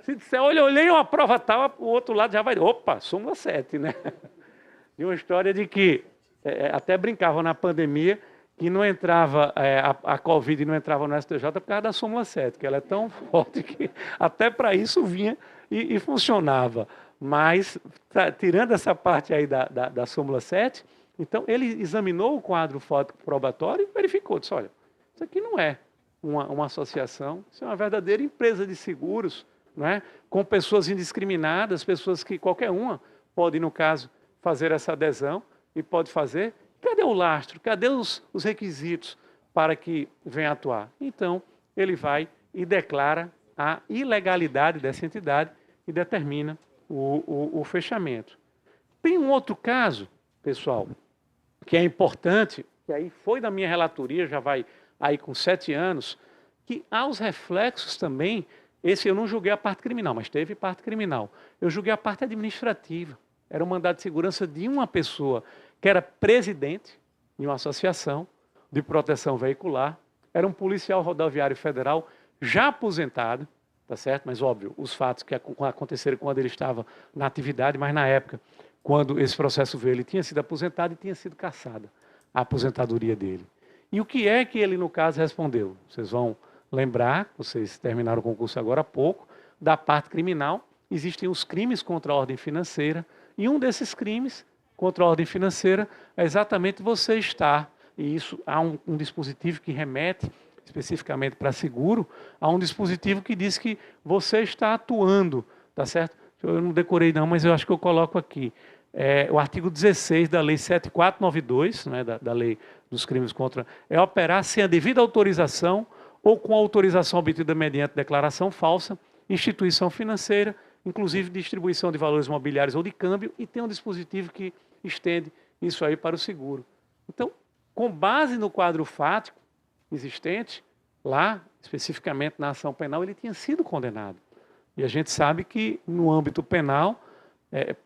Se disser, olha, olhei uma prova tal, o outro lado já vai, opa, súmula 7, né? E uma história de que, até brincavam na pandemia, que não entrava, a Covid não entrava no STJ por causa da súmula 7, que ela é tão forte que até para isso vinha e funcionava. Mas, tirando essa parte aí da súmula 7, então ele examinou o quadro fático probatório e verificou, disse, olha, isso aqui não é uma associação, isso é uma verdadeira empresa de seguros, não é? Com pessoas indiscriminadas, pessoas que qualquer uma pode, no caso, fazer essa adesão e pode fazer. Cadê o lastro? Cadê os requisitos para que venha atuar? Então, ele vai e declara a ilegalidade dessa entidade e determina o fechamento. Tem um outro caso, pessoal, que é importante, que aí foi da minha relatoria, já vai aí com 7 anos, que há os reflexos também, esse eu não julguei a parte criminal, mas teve parte criminal. Eu julguei a parte administrativa. Era um mandado de segurança de uma pessoa que era presidente de uma associação de proteção veicular, era um policial rodoviário federal já aposentado, tá certo? Mas, óbvio, os fatos que aconteceram quando ele estava na atividade, mas na época, quando esse processo veio, ele tinha sido aposentado e tinha sido cassada a aposentadoria dele. E o que é que ele, no caso, respondeu? Vocês vão lembrar, vocês terminaram o concurso agora há pouco, da parte criminal, existem os crimes contra a ordem financeira, e um desses crimes contra a ordem financeira é exatamente você estar, e isso há um dispositivo que remete especificamente para seguro, há um dispositivo que diz que você está atuando, tá certo? Eu não decorei não, mas eu acho que eu coloco aqui. O artigo 16 da Lei 7492, né, da Lei dos Crimes contra... é operar sem a devida autorização ou com autorização obtida mediante declaração falsa, instituição financeira, inclusive distribuição de valores mobiliários ou de câmbio, e tem um dispositivo que estende isso aí para o seguro. Então, com base no quadro fático existente, lá, especificamente na ação penal, ele tinha sido condenado. E a gente sabe que, no âmbito penal,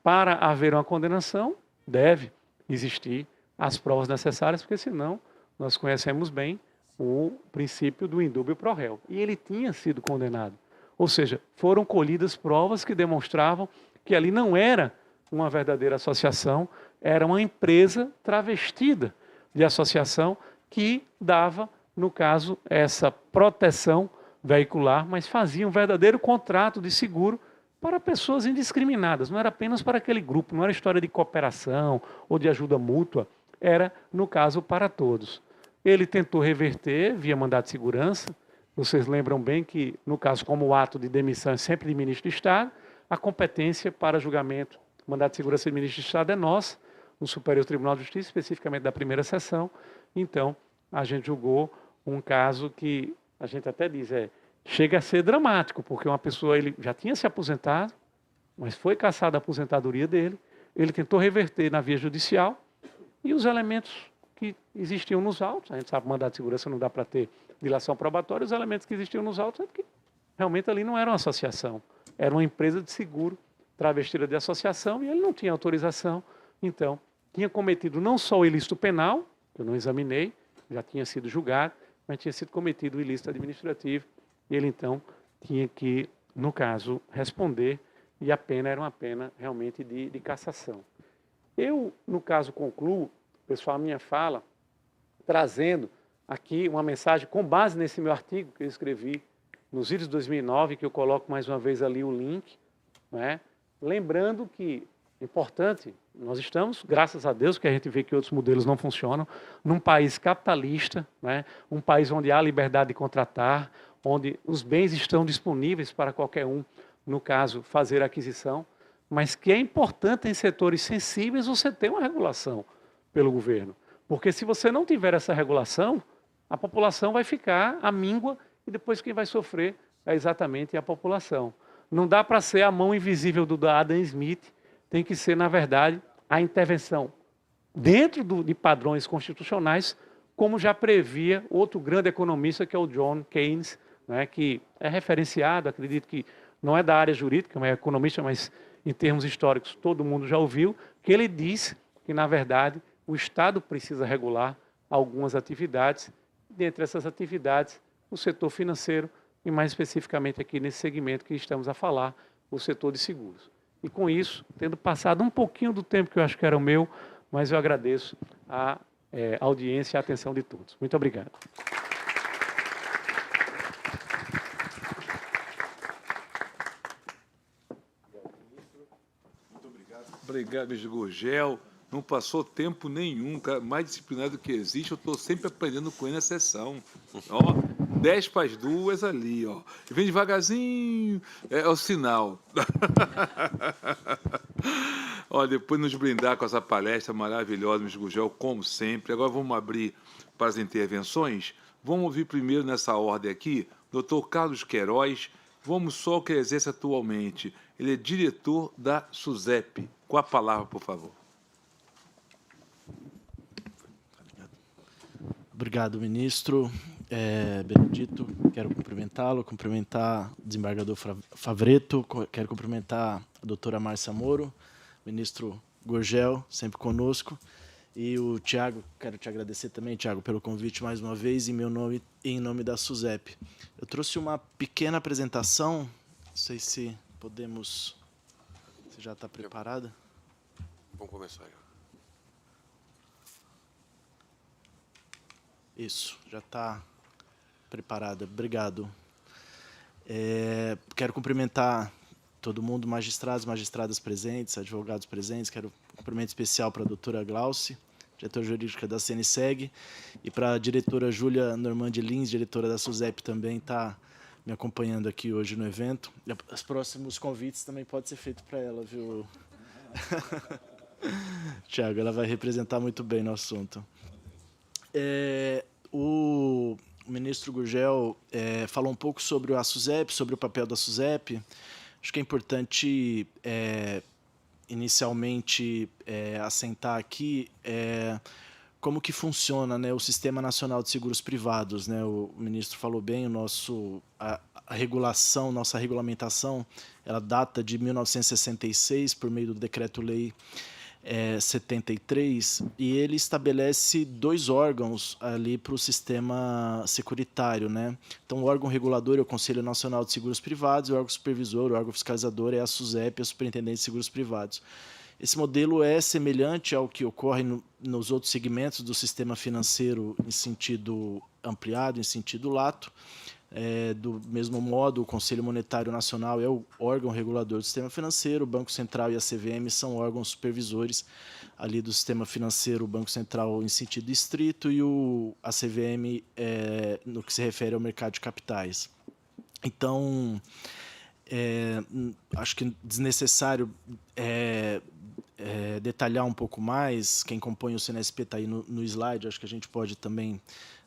para haver uma condenação, deve existir as provas necessárias, porque senão nós conhecemos bem o princípio do indúbio pro réu. E ele tinha sido condenado. Ou seja, foram colhidas provas que demonstravam que ali não era uma verdadeira associação, era uma empresa travestida de associação que dava, no caso, essa proteção veicular, mas fazia um verdadeiro contrato de seguro para pessoas indiscriminadas. Não era apenas para aquele grupo, não era história de cooperação ou de ajuda mútua, era, no caso, para todos. Ele tentou reverter via mandado de segurança. Vocês lembram bem que, no caso, como o ato de demissão é sempre de ministro de Estado, a competência para julgamento, mandado de segurança de ministro de Estado é nossa, no Superior Tribunal de Justiça, especificamente da primeira sessão. Então, a gente julgou um caso que a gente até diz, chega a ser dramático, porque uma pessoa ele já tinha se aposentado, mas foi cassada a aposentadoria dele, ele tentou reverter na via judicial, e os elementos que existiam nos autos, a gente sabe que mandado de segurança não dá para ter dilação probatória, os elementos que existiam nos autos é que realmente ali não era uma associação, era uma empresa de seguro travestida de associação e ele não tinha autorização, então tinha cometido não só o ilícito penal, que eu não examinei, já tinha sido julgado, mas tinha sido cometido o ilícito administrativo e ele então tinha que, no caso, responder e a pena era uma pena realmente de cassação. Eu, no caso, concluo, pessoal, a minha fala, trazendo aqui uma mensagem com base nesse meu artigo que eu escrevi nos vídeos de 2009, que eu coloco mais uma vez ali o link, né? Lembrando que, importante, nós estamos, graças a Deus, que a gente vê que outros modelos não funcionam, num país capitalista, né? Um país onde há liberdade de contratar, onde os bens estão disponíveis para qualquer um, no caso, fazer aquisição, mas que é importante em setores sensíveis você ter uma regulação pelo governo. Porque se você não tiver essa regulação, a população vai ficar à míngua e depois quem vai sofrer é exatamente a população. Não dá para ser a mão invisível do Adam Smith, tem que ser, na verdade, a intervenção dentro de padrões constitucionais, como já previa outro grande economista, que é o John Keynes, né, que é referenciado, acredito que não é da área jurídica, é economista, mas em termos históricos todo mundo já ouviu, que ele diz que, na verdade, o Estado precisa regular algumas atividades, dentre essas atividades, o setor financeiro, e mais especificamente aqui nesse segmento que estamos a falar, o setor de seguros. E com isso, tendo passado um pouquinho do tempo que eu acho que era o meu, mas eu agradeço a audiência e a atenção de todos. Muito obrigado. Obrigado, ministro Gurgel. Não passou tempo nenhum, cara, mais disciplinado que existe. Eu estou sempre aprendendo com ele na sessão. Ó, 10 para as 2 ali, ó. Vem devagarzinho, é o sinal. Ó, depois nos brindar com essa palestra maravilhosa, ministro Gurgel, como sempre. Agora vamos abrir para as intervenções. Vamos ouvir primeiro nessa ordem aqui, doutor Carlos Queiroz. Vamos só o que ele exerce atualmente. Ele é diretor da SUSEP. Com a palavra, por favor. Obrigado, ministro Benedito. Quero cumprimentá-lo, cumprimentar o desembargador Favretto, quero cumprimentar a doutora Márcia Moro, ministro Gurgel, sempre conosco, e o Tiago, quero te agradecer também, Tiago, pelo convite mais uma vez, em nome da SUSEP. Eu trouxe uma pequena apresentação, não sei se podemos... Você já está preparada? Vamos começar. Isso, já está preparada. Obrigado. Quero cumprimentar todo mundo, magistrados, magistradas presentes, advogados presentes. Quero um cumprimento especial para a doutora Glauci, diretora jurídica da CNSEG, e para a diretora Júlia Normandi Lins, diretora da SUSEP, também está me acompanhando aqui hoje no evento. E os próximos convites também podem ser feitos para ela, viu? Tiago, ela vai representar muito bem no assunto. O ministro Gurgel falou um pouco sobre a SUSEP, sobre o papel da SUSEP. Acho que é importante, inicialmente, assentar aqui como que funciona, né, o Sistema Nacional de Seguros Privados. Né? O ministro falou bem, a regulação, nossa regulamentação, ela data de 1966, por meio do Decreto-Lei 73, e ele estabelece 2 órgãos ali para o sistema securitário, né? Então, o órgão regulador é o Conselho Nacional de Seguros Privados, e o órgão supervisor, o órgão fiscalizador é a SUSEP, a Superintendência de Seguros Privados. Esse modelo é semelhante ao que ocorre nos outros segmentos do sistema financeiro em sentido ampliado, em sentido lato. Do mesmo modo, o Conselho Monetário Nacional é o órgão regulador do sistema financeiro, o Banco Central e a CVM são órgãos supervisores ali do sistema financeiro, o Banco Central em sentido estrito e a CVM no que se refere ao mercado de capitais. Então, acho que é desnecessário detalhar um pouco mais. Quem compõe o CNSP está aí no slide, acho que a gente pode também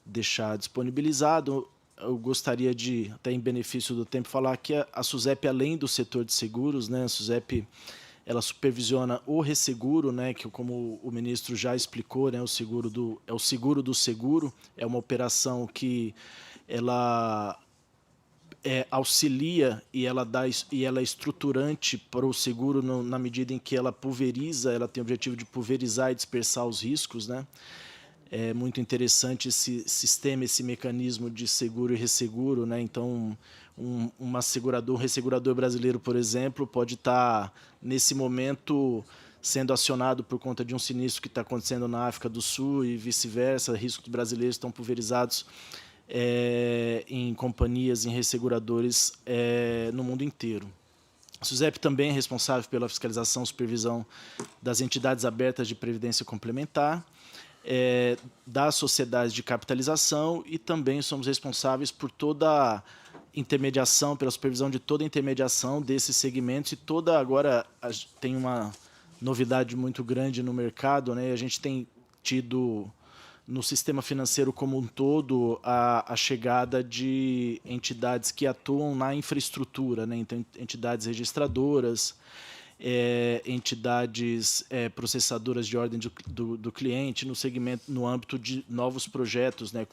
deixar disponibilizado. Eu gostaria de, até em benefício do tempo, falar que a SUSEP, além do setor de seguros, né, a SUSEP ela supervisiona o resseguro, né, que, como o ministro já explicou, né, o seguro do seguro, é uma operação que ela auxilia e ela é estruturante para o seguro na medida em que ela pulveriza, ela tem o objetivo de pulverizar e dispersar os riscos, né? É muito interessante esse sistema, esse mecanismo de seguro e resseguro, né? Então, um ressegurador brasileiro, por exemplo, pode estar, nesse momento, sendo acionado por conta de um sinistro que está acontecendo na África do Sul e vice-versa. Riscos brasileiros estão pulverizados em companhias, em resseguradores no mundo inteiro. A SUSEP também é responsável pela fiscalização e supervisão das entidades abertas de previdência complementar, das sociedades de capitalização, e também somos responsáveis por toda a intermediação, pela supervisão de toda a intermediação desses segmentos, e agora tem uma novidade muito grande no mercado, né? A gente tem tido no sistema financeiro como um todo a chegada de entidades que atuam na infraestrutura, né? Então, entidades registradoras, entidades processadoras de ordem do cliente no segmento, no âmbito de novos projetos, né,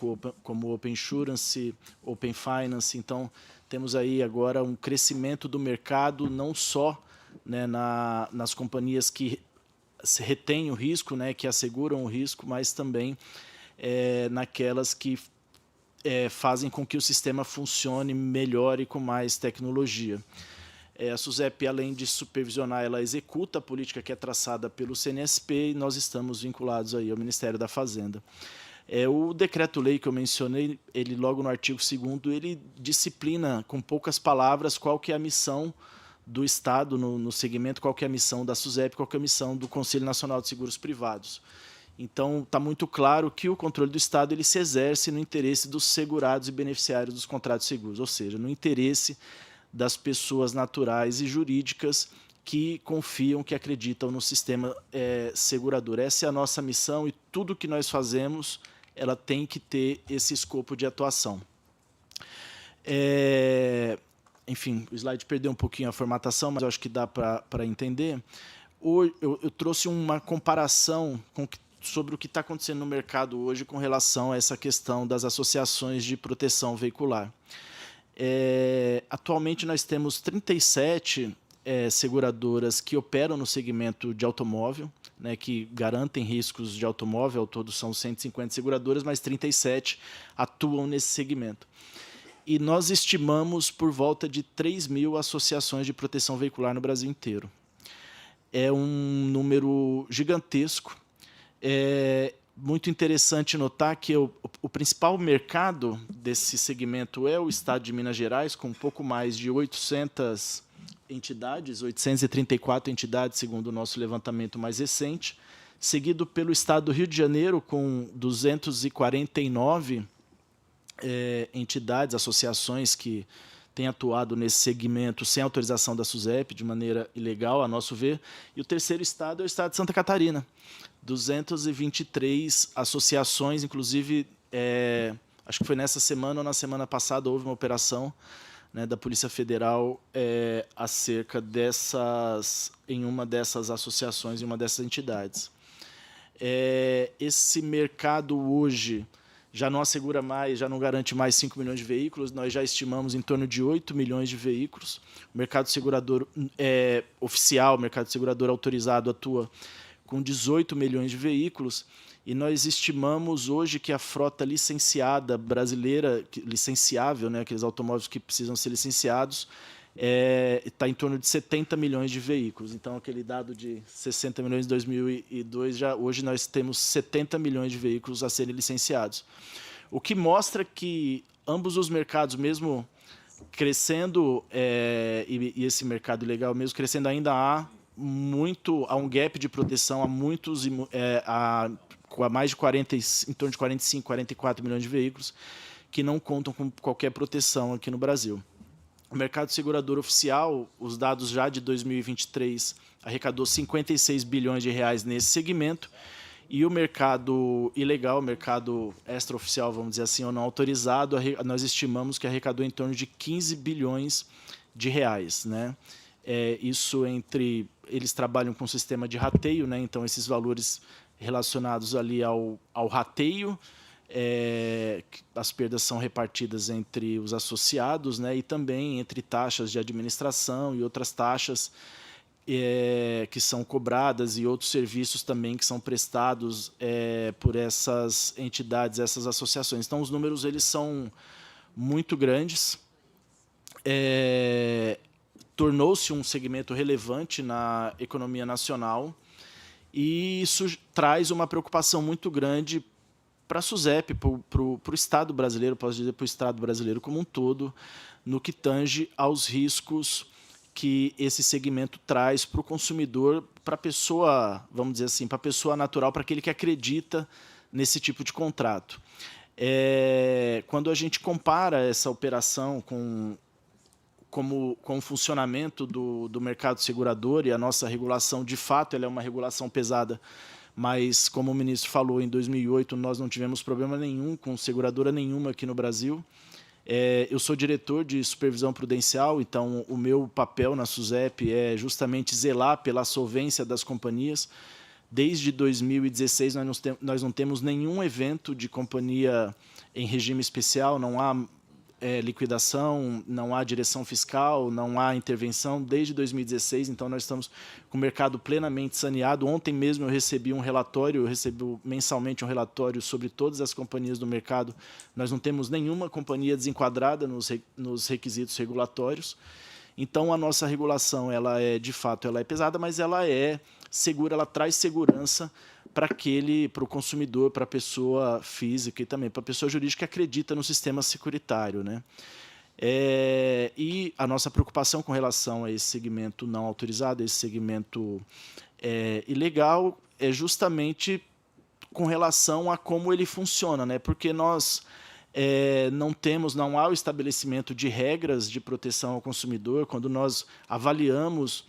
como Open Insurance, Open Finance. Então, temos aí agora um crescimento do mercado, não só, né, nas companhias que retêm o risco, né, que asseguram o risco, mas também naquelas que fazem com que o sistema funcione melhor e com mais tecnologia. A SUSEP, além de supervisionar, ela executa a política que é traçada pelo CNSP e nós estamos vinculados aí ao Ministério da Fazenda. O decreto-lei que eu mencionei, ele logo no artigo 2º, ele disciplina com poucas palavras qual que é a missão do Estado no segmento, qual que é a missão da SUSEP, qual que é a missão do Conselho Nacional de Seguros Privados. Então, está muito claro que o controle do Estado ele se exerce no interesse dos segurados e beneficiários dos contratos seguros, ou seja, no interesse das pessoas naturais e jurídicas que confiam, que acreditam no sistema segurador. Essa é a nossa missão e tudo que nós fazemos, ela tem que ter esse escopo de atuação. Enfim, o slide perdeu um pouquinho a formatação, mas eu acho que dá para entender. Eu trouxe uma comparação sobre o que está acontecendo no mercado hoje com relação a essa questão das associações de proteção veicular. Atualmente nós temos 37 seguradoras que operam no segmento de automóvel, né, que garantem riscos de automóvel, ao todo são 150 seguradoras, mas 37 atuam nesse segmento. E nós estimamos por volta de 3.000 associações de proteção veicular no Brasil inteiro. É um número gigantesco. Muito interessante notar que o principal mercado desse segmento é o estado de Minas Gerais, com um pouco mais de 800 entidades, 834 entidades, segundo o nosso levantamento mais recente, seguido pelo estado do Rio de Janeiro, com 249 entidades, associações que têm atuado nesse segmento sem autorização da SUSEP, de maneira ilegal, a nosso ver. E o terceiro estado é o estado de Santa Catarina, 223 associações, inclusive, acho que foi nessa semana ou na semana passada, houve uma operação, né, da Polícia Federal acerca em uma dessas associações, em uma dessas entidades. Esse mercado hoje já não assegura mais, já não garante mais 5 milhões de veículos, nós já estimamos em torno de 8 milhões de veículos. O mercado segurador oficial, o mercado segurador autorizado atua com 18 milhões de veículos, e nós estimamos hoje que a frota licenciada brasileira, licenciável, né, aqueles automóveis que precisam ser licenciados, está em torno de 70 milhões de veículos. Então, aquele dado de 60 milhões em 2002, hoje nós temos 70 milhões de veículos a serem licenciados. O que mostra que ambos os mercados, mesmo crescendo, e esse mercado ilegal mesmo crescendo, ainda há um gap de proteção, há mais de 40, em torno de 45, 44 milhões de veículos que não contam com qualquer proteção aqui no Brasil. O mercado segurador oficial, os dados já de 2023, arrecadou 56 bilhões de reais nesse segmento, e o mercado ilegal, o mercado extraoficial, vamos dizer assim, ou não autorizado, nós estimamos que arrecadou em torno de 15 bilhões de reais, né? Isso eles trabalham com um sistema de rateio, né? Então esses valores relacionados ali ao rateio, as perdas são repartidas entre os associados, né? E também entre taxas de administração e outras taxas que são cobradas, e outros serviços também que são prestados por essas entidades, essas associações. Então os números eles são muito grandes. Tornou-se um segmento relevante na economia nacional, e isso traz uma preocupação muito grande para a SUSEP, para o Estado brasileiro, posso dizer para o Estado brasileiro como um todo, no que tange aos riscos que esse segmento traz para o consumidor, para a pessoa, vamos dizer assim, para a pessoa natural, para aquele que acredita nesse tipo de contrato. Quando a gente compara essa operação com o funcionamento do mercado segurador, e a nossa regulação, de fato, ela é uma regulação pesada mas, como o ministro falou, em 2008 nós não tivemos problema nenhum com seguradora nenhuma aqui no Brasil. Eu sou diretor de supervisão prudencial, então o meu papel na SUSEP é justamente zelar pela solvência das companhias. Desde 2016 nós não temos nenhum evento de companhia em regime especial, não há liquidação, não há direção fiscal, não há intervenção desde 2016, então nós estamos com o mercado plenamente saneado. Ontem mesmo eu recebi um relatório, eu recebo mensalmente um relatório sobre todas as companhias do mercado. Nós não temos nenhuma companhia desenquadrada nos requisitos regulatórios. Então a nossa regulação, ela de fato, ela é pesada, mas ela é segura, ela traz segurança para o consumidor, para a pessoa física e também para a pessoa jurídica que acredita no sistema securitário, né? E a nossa preocupação com relação a esse segmento não autorizado, esse segmento ilegal, é justamente com relação a como ele funciona, né? Porque nós não há o estabelecimento de regras de proteção ao consumidor. Quando nós avaliamos,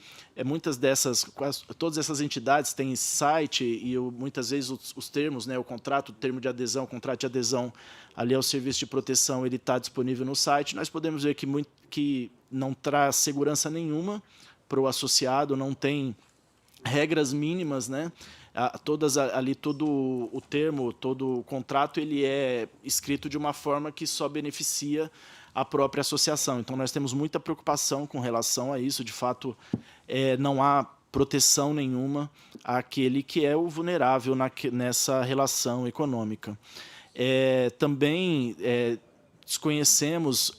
todas essas entidades têm site e muitas vezes os termos, né, o termo de adesão, o contrato de adesão ali ao serviço de proteção, ele está disponível no site. Nós podemos ver que não traz segurança nenhuma para o associado, não tem regras mínimas, né? Todo o termo, todo o contrato, ele é escrito de uma forma que só beneficia a própria associação. Então, nós temos muita preocupação com relação a isso. De fato, não há proteção nenhuma àquele que é o vulnerável nessa relação econômica. Também desconhecemos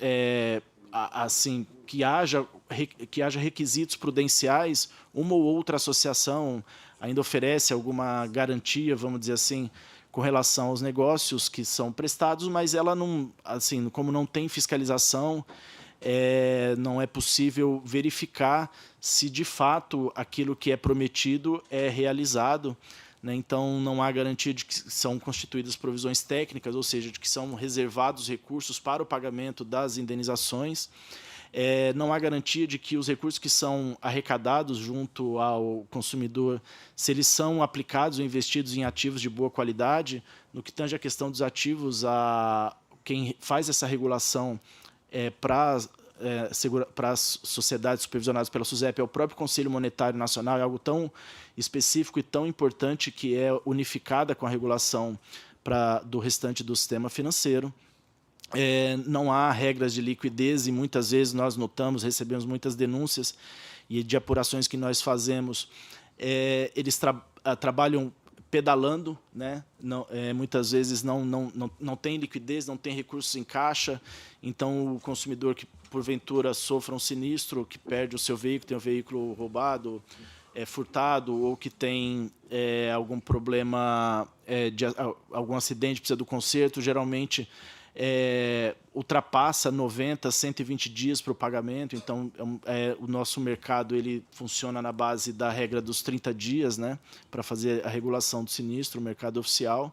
assim, que haja requisitos prudenciais. Uma ou outra associação ainda oferece alguma garantia, vamos dizer assim, com relação aos negócios que são prestados, mas ela não, assim, como não tem fiscalização, não é possível verificar se de fato aquilo que é prometido é realizado, né? Então não há garantia de que são constituídas provisões técnicas, ou seja, de que são reservados recursos para o pagamento das indenizações. Não há garantia de que os recursos que são arrecadados junto ao consumidor, se eles são aplicados ou investidos em ativos de boa qualidade. No que tange a questão dos ativos, quem faz essa regulação para as sociedades supervisionadas pela SUSEP é o próprio Conselho Monetário Nacional. É algo tão específico e tão importante que é unificada com a regulação do restante do sistema financeiro. Não há regras de liquidez e muitas vezes nós recebemos muitas denúncias e de apurações que nós fazemos, eles trabalham pedalando, né? Muitas vezes não tem liquidez, não tem recursos em caixa, então o consumidor que porventura sofra um sinistro, que perde o seu veículo, tem o veículo roubado, furtado, ou que tem algum problema, algum acidente, precisa do conserto, geralmente ultrapassa 90, 120 dias para o pagamento. Então, o nosso mercado ele funciona na base da regra dos 30 dias, né, para fazer a regulação do sinistro, o mercado oficial.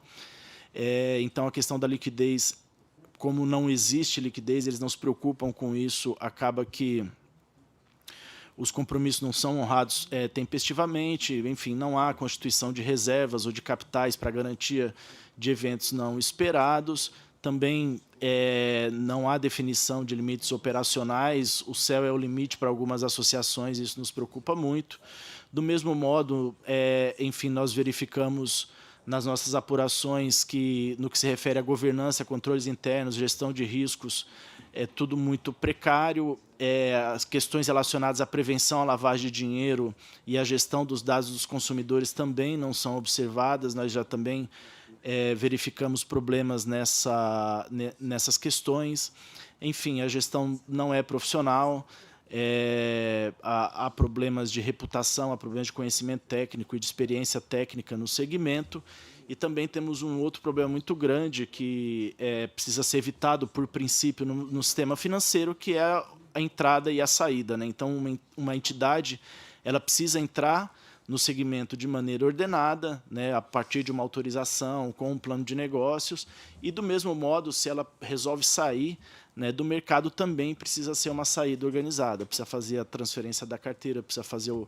Então, a questão da liquidez, como não existe liquidez, eles não se preocupam com isso, acaba que os compromissos não são honrados tempestivamente, enfim, não há constituição de reservas ou de capitais para garantia de eventos não esperados. Também não há definição de limites operacionais, o céu é o limite para algumas associações, isso nos preocupa muito. Do mesmo modo, enfim, nós verificamos nas nossas apurações que, no que se refere à governança, controles internos, gestão de riscos, é tudo muito precário. As questões relacionadas à prevenção à lavagem de dinheiro e à gestão dos dados dos consumidores também não são observadas. Nós já também verificamos problemas nessas questões. Enfim, a gestão não é profissional, há problemas de reputação, há problemas de conhecimento técnico e de experiência técnica no segmento. E também temos um outro problema muito grande que precisa ser evitado por princípio no sistema financeiro, que é a entrada e a saída, né? Então, uma entidade ela precisa entrar no segmento de maneira ordenada, né, a partir de uma autorização, com um plano de negócios, e do mesmo modo, se ela resolve sair, né, do mercado, também precisa ser uma saída organizada, precisa fazer a transferência da carteira, precisa fazer o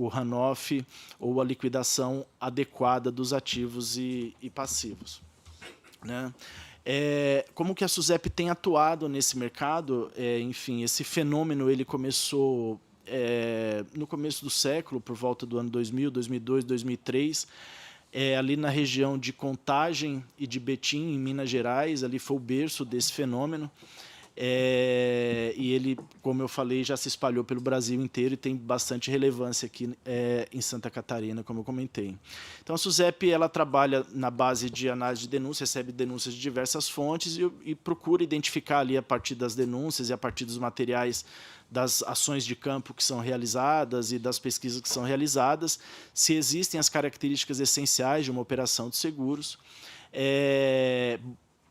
runoff ou a liquidação adequada dos ativos e passivos, né? Como que a SUSEP tem atuado nesse mercado? Enfim, esse fenômeno ele começou no começo do século, por volta do ano 2000, 2002, 2003, ali na região de Contagem e de Betim, em Minas Gerais, ali foi o berço desse fenômeno. E ele, como eu falei, já se espalhou pelo Brasil inteiro e tem bastante relevância aqui em Santa Catarina, como eu comentei. Então, a SUSEP ela trabalha na base de análise de denúncias, recebe denúncias de diversas fontes e procura identificar ali, a partir das denúncias e a partir dos materiais das ações de campo que são realizadas e das pesquisas que são realizadas, se existem as características essenciais de uma operação de seguros.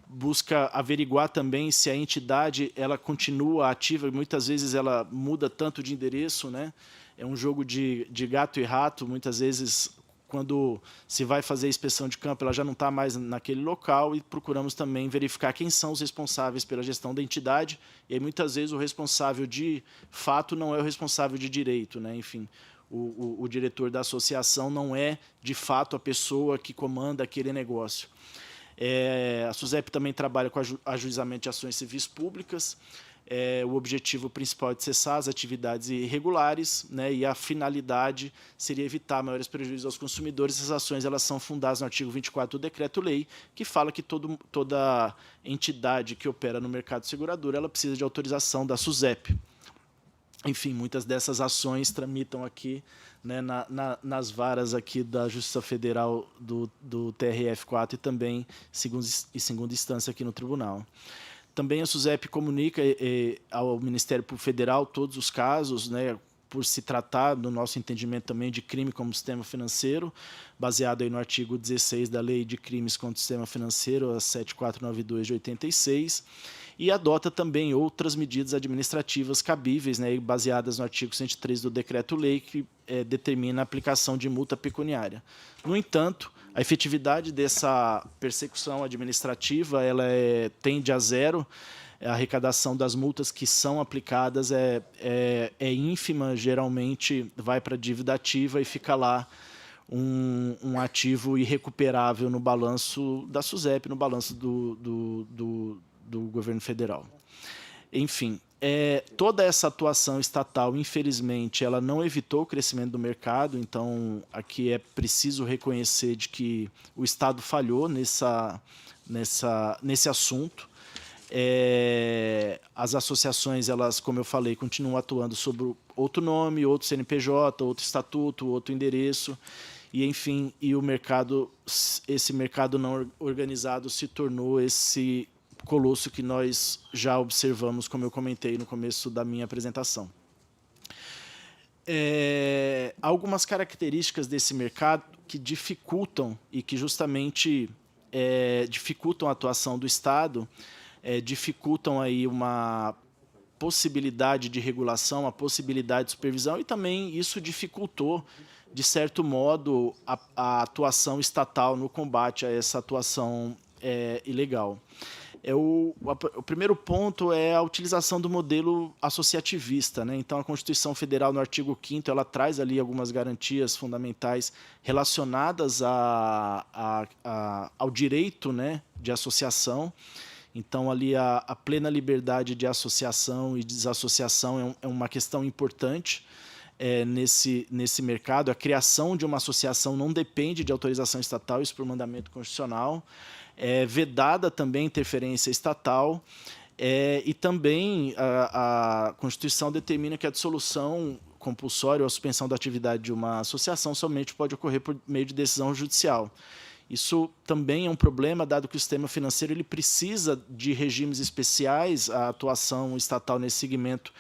Busca averiguar também se a entidade ela continua ativa, e muitas vezes ela muda tanto de endereço, né? É um jogo de gato e rato, muitas vezes, quando se vai fazer a inspeção de campo, ela já não está mais naquele local, e procuramos também verificar quem são os responsáveis pela gestão da entidade, e aí, muitas vezes o responsável de fato não é o responsável de direito, né? Enfim, o diretor da associação não é, de fato, a pessoa que comanda aquele negócio. A SUSEP também trabalha com ajuizamento de ações civis públicas. O objetivo principal é de cessar as atividades irregulares, né, e a finalidade seria evitar maiores prejuízos aos consumidores. Essas ações elas são fundadas no artigo 24 do Decreto-Lei, que fala que toda entidade que opera no mercado segurador ela precisa de autorização da SUSEP. Enfim, muitas dessas ações tramitam aqui, né, nas varas aqui da Justiça Federal do TRF4 e também segunda instância aqui no tribunal. Também a SUSEP comunica ao Ministério Público Federal todos os casos, né, por se tratar, no nosso entendimento também, de crime como sistema financeiro, baseado aí no artigo 16 da Lei de Crimes contra o Sistema Financeiro, a 7492 de 86, e adota também outras medidas administrativas cabíveis, né, baseadas no artigo 103 do Decreto-Lei, que determina a aplicação de multa pecuniária. No entanto, a efetividade dessa persecução administrativa ela tende a zero. A arrecadação das multas que são aplicadas é ínfima, geralmente vai para a dívida ativa e fica lá um ativo irrecuperável no balanço da SUSEP, no balanço do governo federal. Enfim, toda essa atuação estatal, infelizmente, ela não evitou o crescimento do mercado, então aqui é preciso reconhecer de que o Estado falhou nesse assunto. As associações, elas, como eu falei, continuam atuando sob outro nome, outro CNPJ, outro estatuto, outro endereço, e enfim, esse mercado não organizado se tornou esse colosso que nós já observamos, como eu comentei no começo da minha apresentação. Algumas características desse mercado que dificultam e que justamente dificultam a atuação do Estado, dificultam aí uma possibilidade de regulação, a possibilidade de supervisão, e também isso dificultou, de certo modo, a atuação estatal no combate a essa atuação ilegal. O primeiro ponto é a utilização do modelo associativista, né? Então, a Constituição Federal, no artigo 5º, ela traz ali algumas garantias fundamentais relacionadas ao direito, né, de associação. Então, ali a plena liberdade de associação e desassociação é uma questão importante nesse mercado. A criação de uma associação não depende de autorização estatal, isso por mandamento constitucional. Vedada também a interferência estatal, e também a Constituição determina que a dissolução compulsória ou a suspensão da atividade de uma associação somente pode ocorrer por meio de decisão judicial. Isso também é um problema, dado que o sistema financeiro ele precisa de regimes especiais. A atuação estatal nesse segmento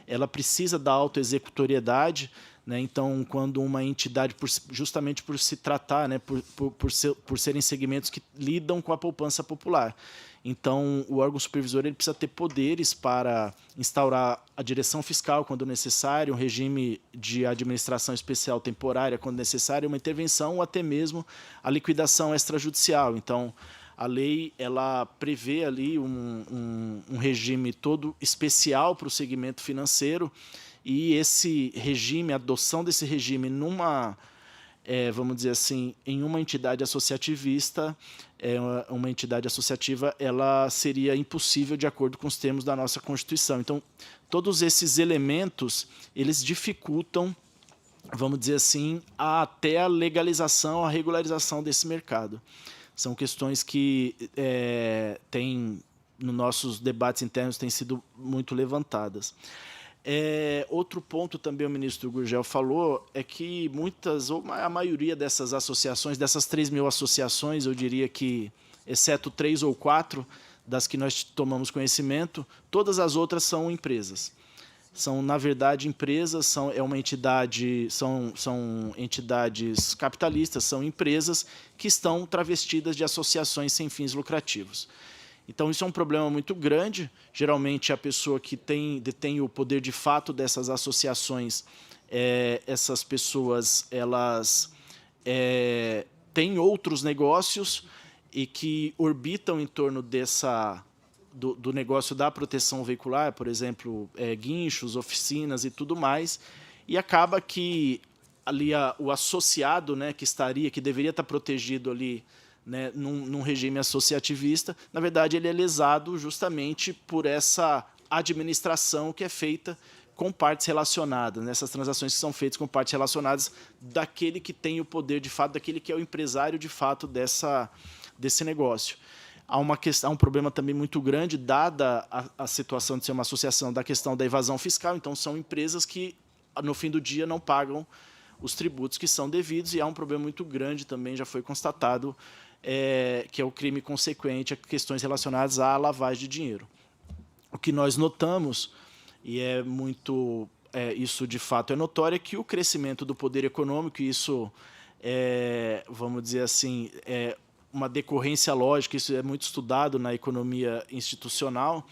ela precisa da autoexecutoriedade, né? Então, quando uma entidade, justamente por se tratar, né, por serem segmentos que lidam com a poupança popular. Então, o órgão supervisor ele precisa ter poderes para instaurar a direção fiscal quando necessário, um regime de administração especial temporária quando necessário, uma intervenção ou até mesmo a liquidação extrajudicial. Então, a lei ela prevê ali um regime todo especial para o segmento financeiro, e esse regime, a adoção desse regime numa, vamos dizer assim, em uma entidade associativista, uma entidade associativa, ela seria impossível de acordo com os termos da nossa Constituição. Então, todos esses elementos, eles dificultam, vamos dizer assim, até a legalização, a regularização desse mercado. São questões que nos nossos debates internos, têm sido muito levantadas. Outro ponto também o ministro Gurgel falou é que a maioria dessas associações, dessas 3.000 associações, eu diria que, exceto 3 ou 4 das que nós tomamos conhecimento, todas as outras são empresas. São, na verdade, empresas, são entidades capitalistas, são empresas que estão travestidas de associações sem fins lucrativos. Então, isso é um problema muito grande. Geralmente, a pessoa que detém o poder de fato dessas associações, essas pessoas elas têm outros negócios e que orbitam em torno do negócio da proteção veicular, por exemplo, guinchos, oficinas e tudo mais, e acaba que ali o associado, né, que deveria estar protegido ali, né, num regime associativista, na verdade ele é lesado justamente por essa administração que é feita com partes relacionadas, nessas transações que são feitas com partes relacionadas daquele que tem o poder de fato, daquele que é o empresário de fato desse negócio. Há um problema também muito grande, dada a situação de ser uma associação, da questão da evasão fiscal. Então, são empresas que, no fim do dia, não pagam os tributos que são devidos, e há um problema muito grande também, já foi constatado, que é o crime consequente a questões relacionadas à lavagem de dinheiro. O que nós notamos, e isso de fato é notório, é que o crescimento do poder econômico, e isso vamos dizer assim, uma decorrência lógica, isso é muito estudado na economia institucional,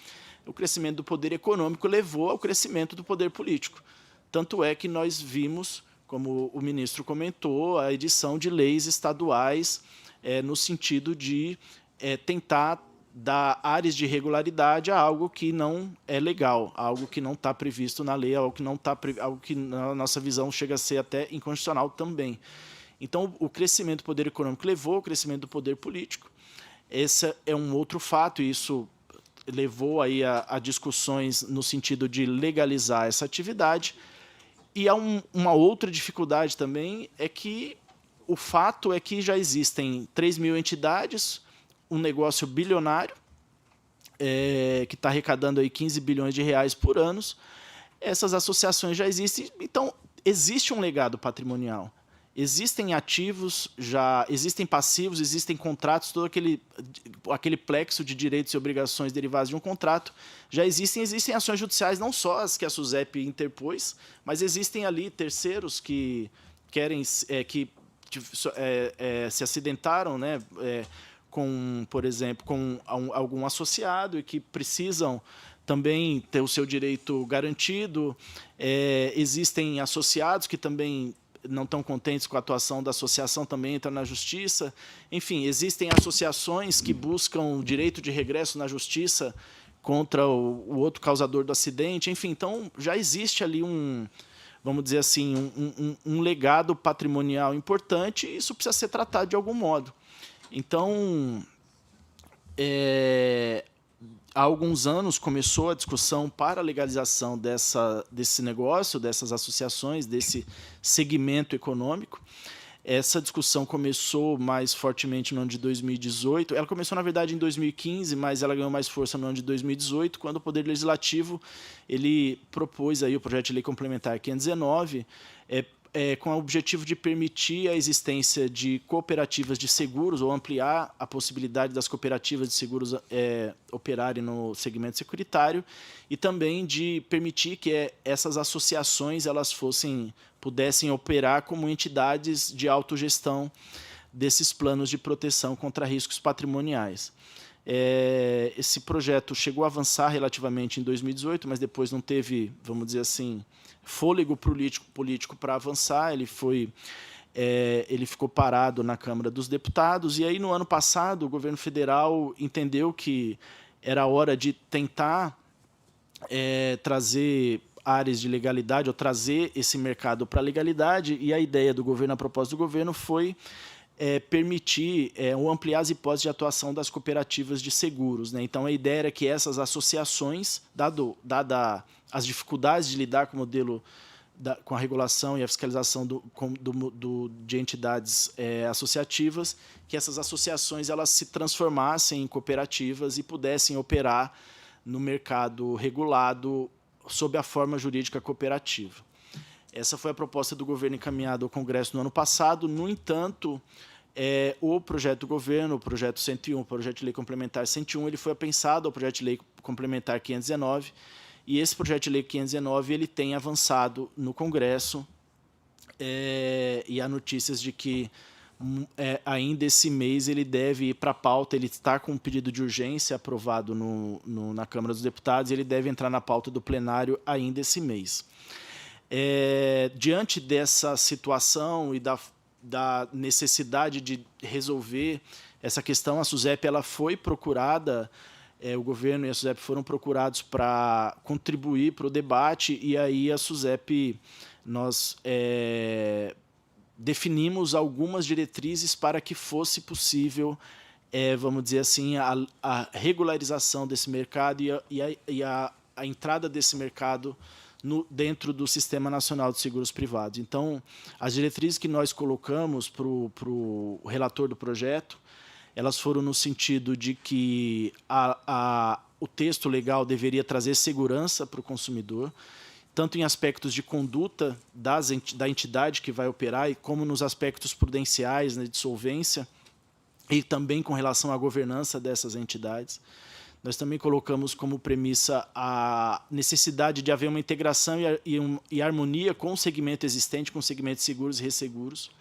o crescimento do poder econômico levou ao crescimento do poder político. Tanto é que nós vimos, como o ministro comentou, a edição de leis estaduais no sentido de tentar dar áreas de irregularidade a algo que não é legal, algo que não está previsto na lei, algo que na nossa visão chega a ser até inconstitucional também. Então, o crescimento do poder econômico levou ao crescimento do poder político. Esse é um outro fato, e isso levou aí a discussões no sentido de legalizar essa atividade. E há uma outra dificuldade também, é que o fato é que já existem 3.000 entidades, um negócio bilionário, que está arrecadando aí 15 bilhões de reais por ano. Essas associações já existem, então existe um legado patrimonial. Existem ativos, existem passivos, existem contratos, todo aquele plexo de direitos e obrigações derivados de um contrato, já existem ações judiciais, não só as que a SUSEP interpôs, mas existem ali terceiros que querem, se acidentaram, né, por exemplo, com algum associado e que precisam também ter o seu direito garantido. Existem associados que também não estão contentes com a atuação da associação, também entram na justiça. Enfim, existem associações que buscam direito de regresso na justiça contra o outro causador do acidente. Enfim, então já existe ali vamos dizer assim, um legado patrimonial importante, e isso precisa ser tratado de algum modo. Então, há alguns anos começou a discussão para a legalização desse negócio, dessas associações, desse segmento econômico. Essa discussão começou mais fortemente no ano de 2018. Ela começou, na verdade, em 2015, mas ela ganhou mais força no ano de 2018, quando o Poder Legislativo ele propôs aí o projeto de lei complementar 519, com o objetivo de permitir a existência de cooperativas de seguros ou ampliar a possibilidade das cooperativas de seguros operarem no segmento securitário e também de permitir que essas associações elas pudessem operar como entidades de autogestão desses planos de proteção contra riscos patrimoniais. Esse projeto chegou a avançar relativamente em 2018, mas depois não teve, vamos dizer assim, fôlego político para avançar. Ele ficou parado na Câmara dos Deputados, e aí no ano passado o governo federal entendeu que era hora de tentar trazer áreas de legalidade, ou trazer esse mercado para a legalidade, e a ideia do governo, a proposta do governo foi permitir ou ampliar as hipóteses de atuação das cooperativas de seguros, né? Então, a ideia era que essas associações, dada as dificuldades de lidar com o modelo, com a regulação e a fiscalização de entidades associativas, que essas associações elas se transformassem em cooperativas e pudessem operar no mercado regulado sob a forma jurídica cooperativa. Essa foi a proposta do governo encaminhada ao Congresso no ano passado. No entanto, o projeto do governo, o projeto 101, o projeto de lei complementar 101, ele foi apensado ao projeto de lei complementar 519, e esse projeto de lei 519 ele tem avançado no Congresso, e há notícias de que ainda esse mês ele deve ir para a pauta. Ele está com um pedido de urgência aprovado na Câmara dos Deputados, e ele deve entrar na pauta do plenário ainda esse mês. Diante dessa situação e da necessidade de resolver essa questão, a SUSEP ela foi procurada, o governo e a SUSEP foram procurados para contribuir para o debate, e aí a SUSEP, nós definimos algumas diretrizes para que fosse possível, vamos dizer assim, a regularização desse mercado e a entrada desse mercado dentro do Sistema Nacional de Seguros Privados. Então, as diretrizes que nós colocamos para o relator do projeto, elas foram no sentido de que o texto legal deveria trazer segurança para o consumidor, tanto em aspectos de conduta da entidade que vai operar, como nos aspectos prudenciais, né, de solvência, e também com relação à governança dessas entidades. Nós também colocamos como premissa a necessidade de haver uma integração e harmonia com o segmento existente, com o segmento de seguros e resseguros.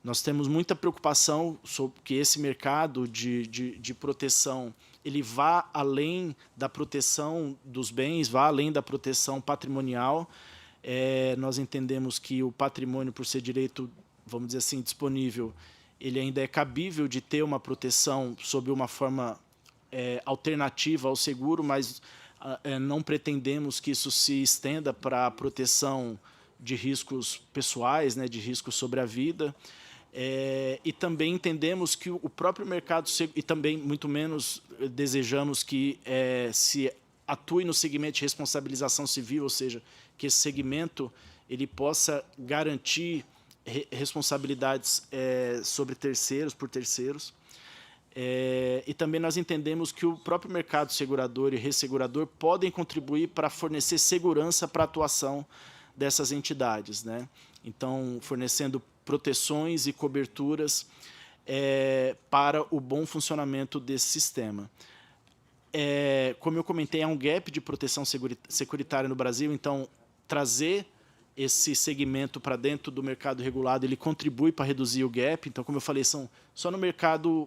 Nós temos muita preocupação sobre que esse mercado de proteção ele vá além da proteção dos bens, vá além da proteção patrimonial. Nós entendemos que o patrimônio, por ser direito, vamos dizer assim, disponível, ele ainda é cabível de ter uma proteção sob uma forma alternativa ao seguro, mas não pretendemos que isso se estenda para a proteção de riscos pessoais, né, de riscos sobre a vida. E também entendemos que o próprio mercado, e também muito menos desejamos que se atue no segmento de responsabilização civil, ou seja, que esse segmento ele possa garantir responsabilidades sobre terceiros, por terceiros. E também nós entendemos que o próprio mercado segurador e ressegurador podem contribuir para fornecer segurança para a atuação dessas entidades, né? Então, fornecendo proteções e coberturas para o bom funcionamento desse sistema. Como eu comentei, há um gap de proteção securitária no Brasil, então trazer esse segmento para dentro do mercado regulado, ele contribui para reduzir o gap. Então, como eu falei, são só no mercado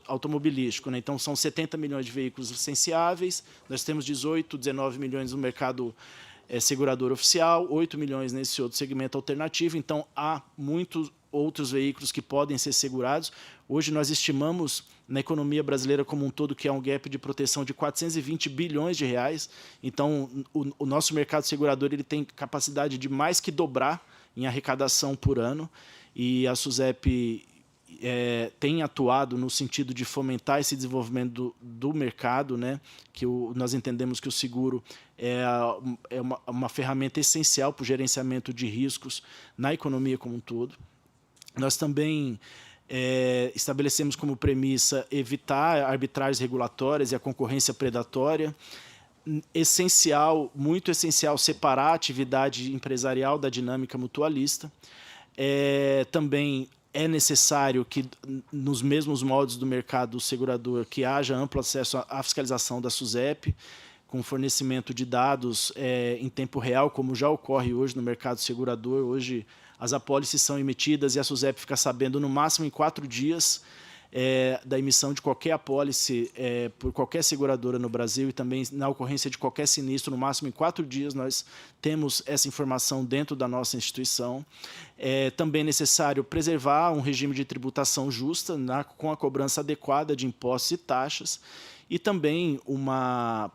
automobilístico, né? Então, são 70 milhões de veículos licenciáveis, nós temos 18, 19 milhões no mercado segurador oficial, 8 milhões nesse outro segmento alternativo. Então, há muitos outros veículos que podem ser segurados. Hoje, nós estimamos, na economia brasileira como um todo, que há um gap de proteção de 420 bilhões de reais. Então, o nosso mercado segurador ele tem capacidade de mais que dobrar em arrecadação por ano, e a SUSEP tem atuado no sentido de fomentar esse desenvolvimento do mercado, né? Que nós entendemos que o seguro é uma ferramenta essencial para o gerenciamento de riscos na economia como um todo. Nós também estabelecemos como premissa evitar arbitragens regulatórias e a concorrência predatória. Muito essencial, separar a atividade empresarial da dinâmica mutualista. Também é necessário que, nos mesmos moldes do mercado segurador, que haja amplo acesso à fiscalização da SUSEP, com fornecimento de dados em tempo real, como já ocorre hoje no mercado segurador. Hoje, as apólices são emitidas e a SUSEP fica sabendo, no máximo, em 4 dias, da emissão de qualquer apólice por qualquer seguradora no Brasil, e também na ocorrência de qualquer sinistro, no máximo em 4 dias nós temos essa informação dentro da nossa instituição. Também é necessário preservar um regime de tributação justa, com a cobrança adequada de impostos e taxas, e também uma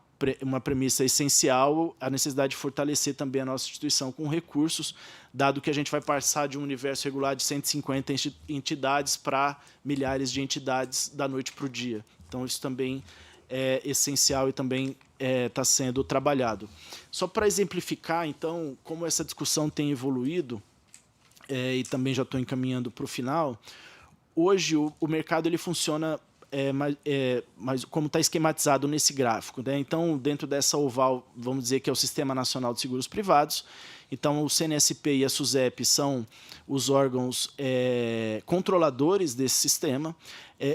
premissa essencial, a necessidade de fortalecer também a nossa instituição com recursos, dado que a gente vai passar de um universo regular de 150 entidades para milhares de entidades da noite para o dia. Então, isso também é essencial e também está sendo trabalhado. Só para exemplificar, então, como essa discussão tem evoluído, e também já estou encaminhando para o final, hoje o mercado ele funciona mas como está esquematizado nesse gráfico, né? Então, dentro dessa oval, vamos dizer que é o Sistema Nacional de Seguros Privados. Então, o CNSP e a SUSEP são os órgãos controladores desse sistema.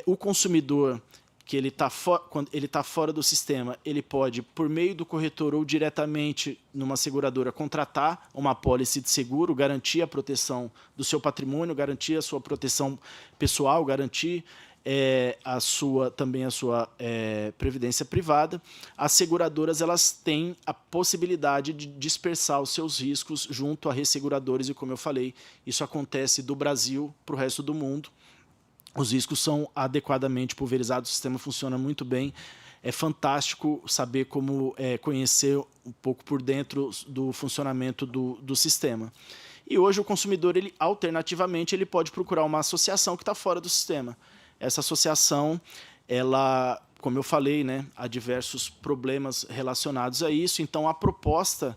O consumidor, que quando ele está fora do sistema, ele pode, por meio do corretor ou diretamente numa seguradora, contratar uma apólice de seguro, garantir a proteção do seu patrimônio, garantir a sua proteção pessoal, garantir também a sua previdência privada. As seguradoras elas têm a possibilidade de dispersar os seus riscos junto a resseguradores, e, como eu falei, isso acontece do Brasil para o resto do mundo. Os riscos são adequadamente pulverizados, o sistema funciona muito bem. É fantástico saber como conhecer um pouco por dentro do funcionamento do sistema. E hoje o consumidor, alternativamente, ele pode procurar uma associação que está fora do sistema. Essa associação, ela, como eu falei, né, há diversos problemas relacionados a isso. Então, a proposta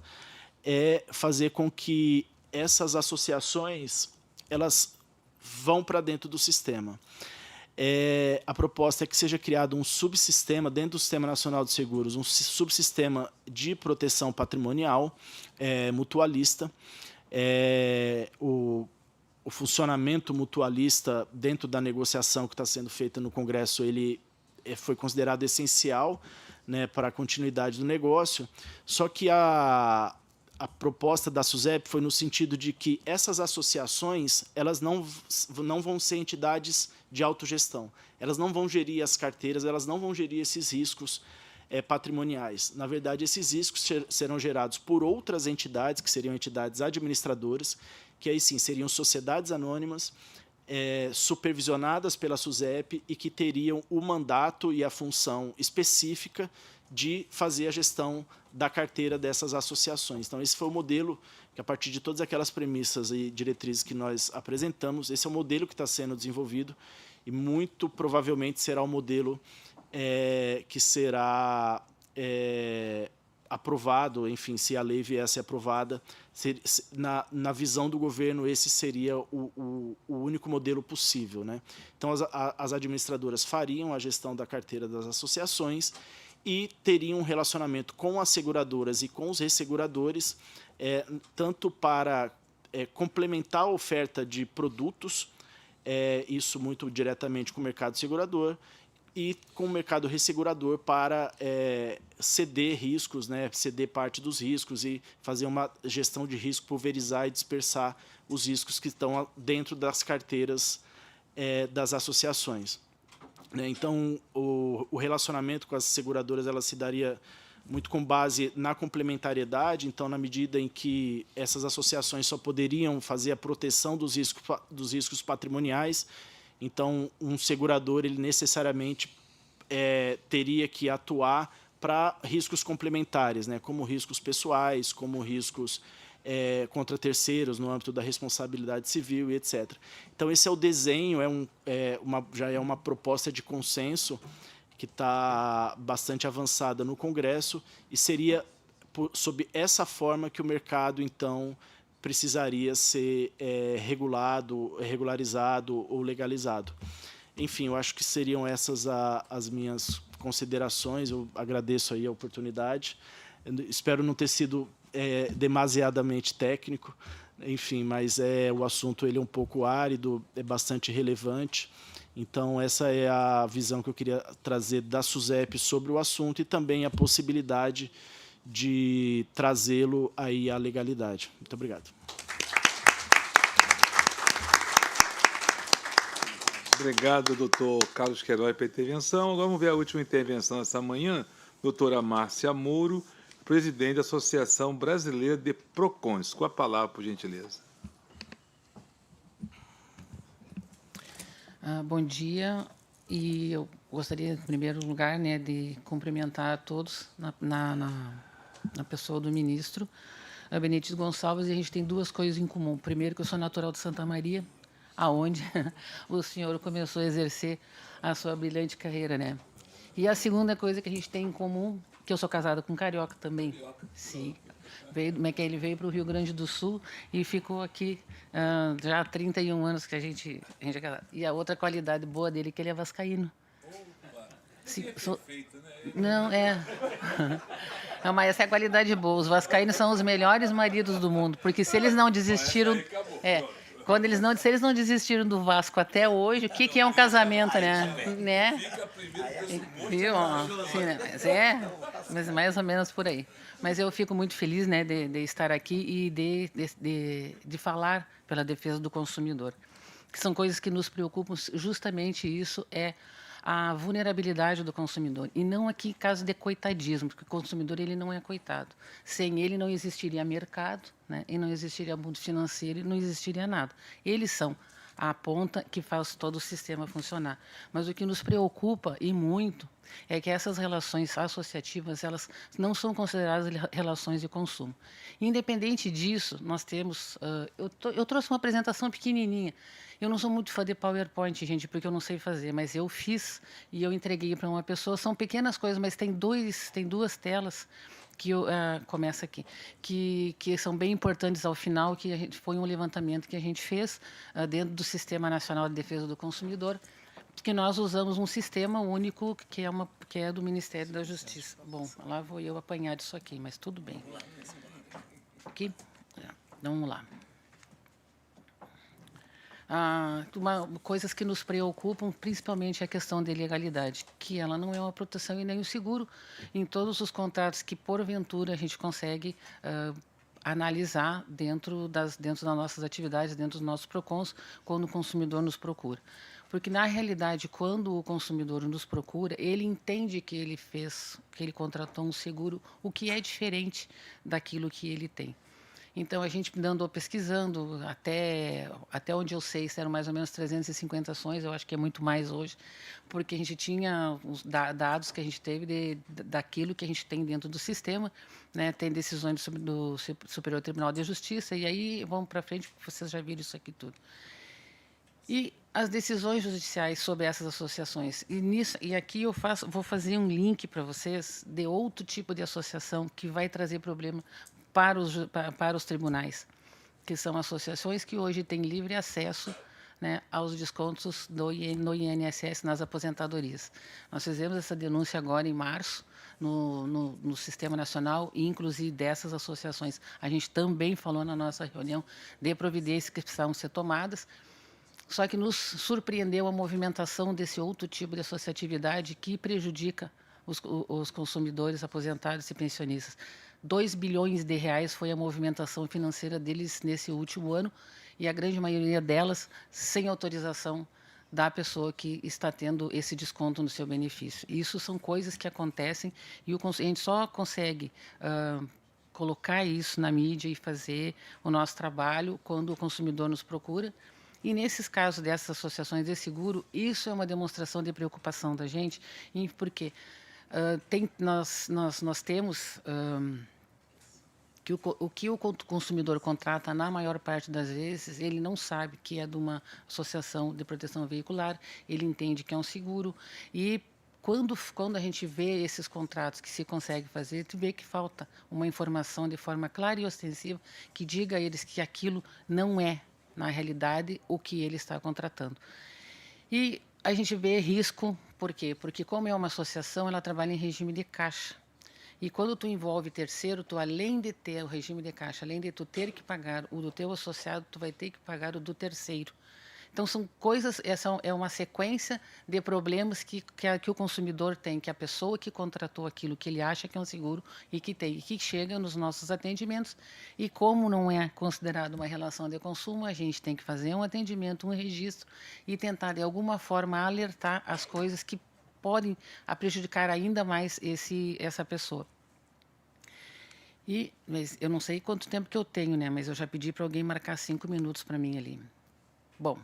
é fazer com que essas associações elas vão para dentro do sistema. A proposta é que seja criado um subsistema dentro do Sistema Nacional de Seguros, um subsistema de proteção patrimonial mutualista. O funcionamento mutualista dentro da negociação que está sendo feita no Congresso, ele foi considerado essencial, né, para a continuidade do negócio. Só que a proposta da SUSEP foi no sentido de que essas associações elas não vão ser entidades de autogestão. Elas não vão gerir as carteiras, elas não vão gerir esses riscos patrimoniais. Na verdade, esses riscos serão gerados por outras entidades, que seriam entidades administradoras, que aí sim seriam sociedades anônimas, supervisionadas pela SUSEP e que teriam o mandato e a função específica de fazer a gestão da carteira dessas associações. Então, esse foi o modelo que, a partir de todas aquelas premissas e diretrizes que nós apresentamos, esse é o modelo que está sendo desenvolvido e muito provavelmente será o modelo que será aprovado, enfim, se a lei viesse aprovada, na visão do governo, esse seria o único modelo possível, né? Então, as administradoras fariam a gestão da carteira das associações e teriam um relacionamento com as seguradoras e com os resseguradores, tanto para complementar a oferta de produtos, isso muito diretamente com o mercado segurador, e com o mercado ressegurador para ceder riscos, né, ceder parte dos riscos e fazer uma gestão de risco, pulverizar e dispersar os riscos que estão dentro das carteiras das associações. Então, o relacionamento com as seguradoras ela se daria muito com base na complementariedade. Então, na medida em que essas associações só poderiam fazer a proteção dos riscos patrimoniais, então, um segurador ele necessariamente teria que atuar para riscos complementares, né, como riscos pessoais, como riscos contra terceiros no âmbito da responsabilidade civil e etc. Então, esse é o desenho, já é uma proposta de consenso que está bastante avançada no Congresso e seria sob essa forma que o mercado, então, precisaria ser regularizado ou legalizado. Enfim, eu acho que seriam essas as minhas considerações. Eu agradeço aí a oportunidade. Eu espero não ter sido demasiadamente técnico, enfim, mas o assunto ele é um pouco árido, é bastante relevante. Então, essa é a visão que eu queria trazer da SUSEP sobre o assunto e também a possibilidade de trazê-lo aí à legalidade. Muito obrigado. Obrigado, doutor Carlos Queiroz, pela intervenção. Agora vamos ver a última intervenção essa manhã, doutora Márcia Moro, presidente da Associação Brasileira de PROCONs. Com a palavra, por gentileza. Bom dia, e eu gostaria, em primeiro lugar, né, de cumprimentar a todos na pessoa do ministro Benedito Gonçalves, e a gente tem duas coisas em comum. Primeiro, que eu sou natural de Santa Maria, aonde o senhor começou a exercer a sua brilhante carreira, né? E a segunda coisa que a gente tem em comum, que eu sou casada com um carioca também. Carioca. Sim. Ele veio para o Rio Grande do Sul e ficou aqui já há 31 anos que a gente é casado. E a outra qualidade boa dele é que ele é vascaíno. Perfeito, né? Não, Não, mas essa é a qualidade boa. Os vascaínos são os melhores maridos do mundo, porque se eles não desistiram... se eles não desistiram do Vasco até hoje, o que é um casamento, né? Fica primeiro Viu? Sim, né? Mas mais ou menos por aí. Mas eu fico muito feliz, né, de estar aqui e de falar pela defesa do consumidor, que são coisas que nos preocupam. Justamente isso é a vulnerabilidade do consumidor, e não aqui caso de coitadismo, porque o consumidor ele não é coitado. Sem ele não existiria mercado, né? E não existiria mundo financeiro, e não existiria nada. Eles são a ponta que faz todo o sistema funcionar. Mas o que nos preocupa, e muito, é que essas relações associativas elas não são consideradas relações de consumo. Independente disso, nós temos... eu trouxe uma apresentação pequenininha. Eu não sou muito fã de PowerPoint, gente, porque eu não sei fazer, mas eu fiz e eu entreguei para uma pessoa. São pequenas coisas, mas tem duas telas que começa aqui, que são bem importantes ao final, que foi um levantamento que a gente fez dentro do Sistema Nacional de Defesa do Consumidor, que nós usamos um sistema único que é do Ministério da Justiça. Bom, lá vou eu apanhar disso aqui, mas tudo bem. Aqui, vamos lá. Coisas que nos preocupam, principalmente a questão de legalidade, que ela não é uma proteção e nem o seguro em todos os contratos que, porventura, a gente consegue analisar dentro das nossas atividades, dentro dos nossos PROCONs, quando o consumidor nos procura. Porque, na realidade, quando o consumidor nos procura, ele entende que ele contratou um seguro, o que é diferente daquilo que ele tem. Então, a gente andou pesquisando, até onde eu sei, eram mais ou menos 350 ações, eu acho que é muito mais hoje, porque a gente tinha os dados que a gente teve daquilo que a gente tem dentro do sistema, né? Tem decisões do Superior Tribunal de Justiça, e aí vamos para frente, porque vocês já viram isso aqui tudo. E as decisões judiciais sobre essas associações. E aqui eu vou fazer um link para vocês de outro tipo de associação que vai trazer problema para os tribunais, que são associações que hoje têm livre acesso, né, aos descontos no INSS nas aposentadorias. Nós fizemos essa denúncia agora em março no Sistema Nacional, e inclusive dessas associações. A gente também falou na nossa reunião de providências que precisavam ser tomadas, só que nos surpreendeu a movimentação desse outro tipo de associatividade que prejudica os consumidores aposentados e pensionistas. 2 bilhões de reais foi a movimentação financeira deles nesse último ano, e a grande maioria delas sem autorização da pessoa que está tendo esse desconto no seu benefício. Isso são coisas que acontecem, e a gente só consegue colocar isso na mídia e fazer o nosso trabalho quando o consumidor nos procura. E nesses casos dessas associações de seguro, isso é uma demonstração de preocupação da gente, porque nós temos que o que o consumidor contrata, na maior parte das vezes, ele não sabe que é de uma associação de proteção veicular, ele entende que é um seguro, e quando a gente vê esses contratos que se consegue fazer, tu vê que falta uma informação de forma clara e ostensiva que diga a eles que aquilo não é, na realidade, o que ele está contratando. E a gente vê risco, por quê? Porque como é uma associação, ela trabalha em regime de caixa. E quando tu envolve terceiro, tu além de ter o regime de caixa, além de tu ter que pagar o do teu associado, tu vai ter que pagar o do terceiro. Então, são coisas, é uma sequência de problemas que o consumidor tem, que a pessoa que contratou aquilo que ele acha que é um seguro e que chega nos nossos atendimentos. E como não é considerado uma relação de consumo, a gente tem que fazer um atendimento, um registro e tentar, de alguma forma, alertar as coisas que podem prejudicar ainda mais essa pessoa. Mas eu não sei quanto tempo que eu tenho, né? Mas eu já pedi para alguém marcar 5 minutos para mim ali. Bom,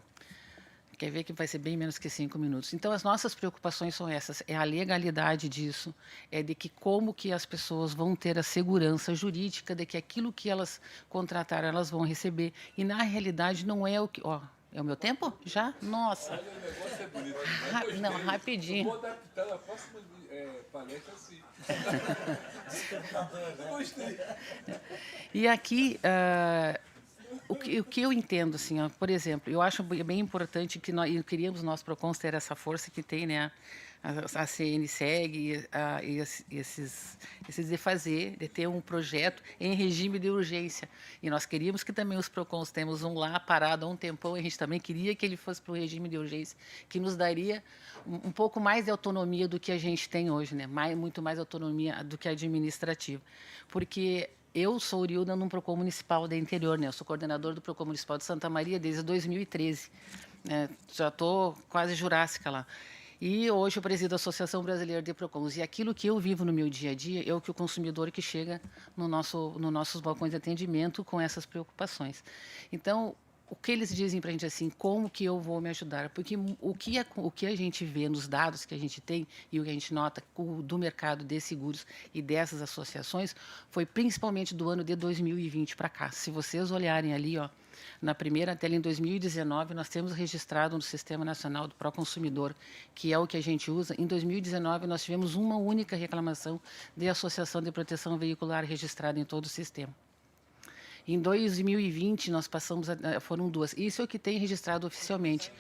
quer ver que vai ser bem menos que 5 minutos. Então, as nossas preocupações são essas. É a legalidade disso, é de que como que as pessoas vão ter a segurança jurídica de que aquilo que elas contrataram, elas vão receber. E, na realidade, não é o que... Ó, é o meu tempo? Já? Nossa. Olha, o negócio é bonito. Não, rapidinho. Vou adaptar na próxima palestra, sim. Gostei. E aqui... O que eu entendo, assim, ó, por exemplo, eu acho bem importante que nós queríamos nós PROCONs ter essa força que tem, né, a CNSEG e esses de fazer, de ter um projeto em regime de urgência. E nós queríamos que também os PROCONs, temos um lá parado há um tempão, e a gente também queria que ele fosse para o regime de urgência, que nos daria um pouco mais de autonomia do que a gente tem hoje, né, muito mais autonomia do que administrativa. Porque eu sou oriunda num PROCON municipal do interior, né? Eu sou coordenador do PROCON municipal de Santa Maria desde 2013. Já estou quase jurássica lá. E hoje eu presido a Associação Brasileira de PROCONs. E aquilo que eu vivo no meu dia a dia é o que o consumidor que chega no nossos balcões de atendimento com essas preocupações. Então, o que eles dizem para a gente assim, como que eu vou me ajudar? Porque o que a gente vê nos dados que a gente tem e o que a gente nota do mercado de seguros e dessas associações foi principalmente do ano de 2020 para cá. Se vocês olharem ali, ó, na primeira tela, em 2019, nós temos registrado no Sistema Nacional do Proconsumidor, que é o que a gente usa. Em 2019, nós tivemos uma única reclamação de associação de proteção veicular registrada em todo o sistema. Em 2020, nós foram 2. Isso é o que tem registrado oficialmente.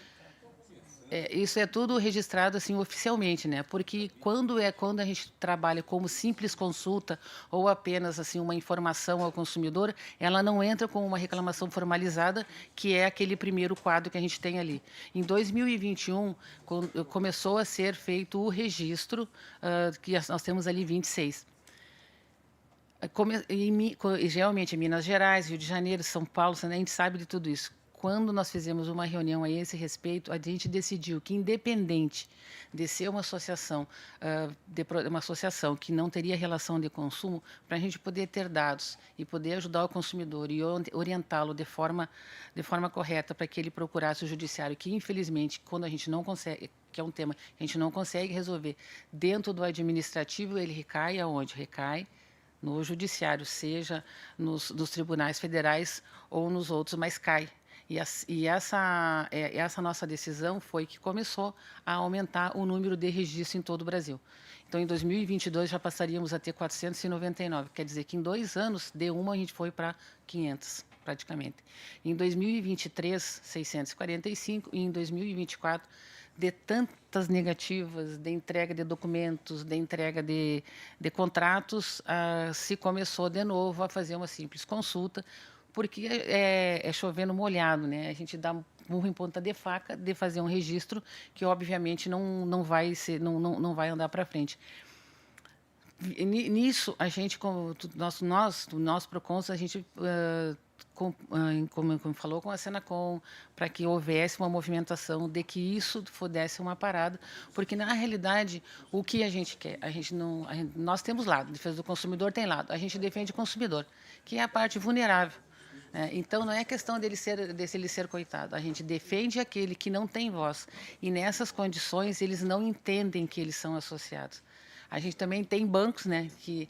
Isso é tudo registrado assim oficialmente, né? Porque quando a gente trabalha como simples consulta ou apenas assim uma informação ao consumidor, ela não entra como uma reclamação formalizada, que é aquele primeiro quadro que a gente tem ali. Em 2021, começou a ser feito o registro, que nós temos ali 26. Geralmente em Minas Gerais, Rio de Janeiro, São Paulo, a gente sabe de tudo isso. Quando nós fizemos uma reunião a esse respeito, a gente decidiu que, independente de ser uma associação que não teria relação de consumo, para a gente poder ter dados e poder ajudar o consumidor e orientá-lo de forma correta para que ele procurasse o judiciário, que infelizmente, quando a gente não consegue, que é um tema que a gente não consegue resolver dentro do administrativo, ele recai aonde? Recai no judiciário, seja nos tribunais federais ou nos outros, mas cai. E essa nossa decisão foi que começou a aumentar o número de registros em todo o Brasil. Então, em 2022, já passaríamos a ter 499, quer dizer que em 2 anos, de uma, a gente foi para 500, praticamente. Em 2023, 645, e em 2024, de tantas negativas, de entrega de documentos, de entrega de contratos, se começou de novo a fazer uma simples consulta, porque é chovendo molhado, né? A gente dá murro em ponta de faca de fazer um registro que, obviamente, não vai andar para frente. Nisso, a gente, como nós PROCONs, a gente como falou com a Senacom, para que houvesse uma movimentação de que isso desse uma parada, porque na realidade o que a gente quer, nós temos lado, defesa do consumidor tem lado, a gente defende o consumidor, que é a parte vulnerável. Então não é questão dele ser coitado, a gente defende aquele que não tem voz, e nessas condições eles não entendem que eles são associados. A gente também tem bancos, né, que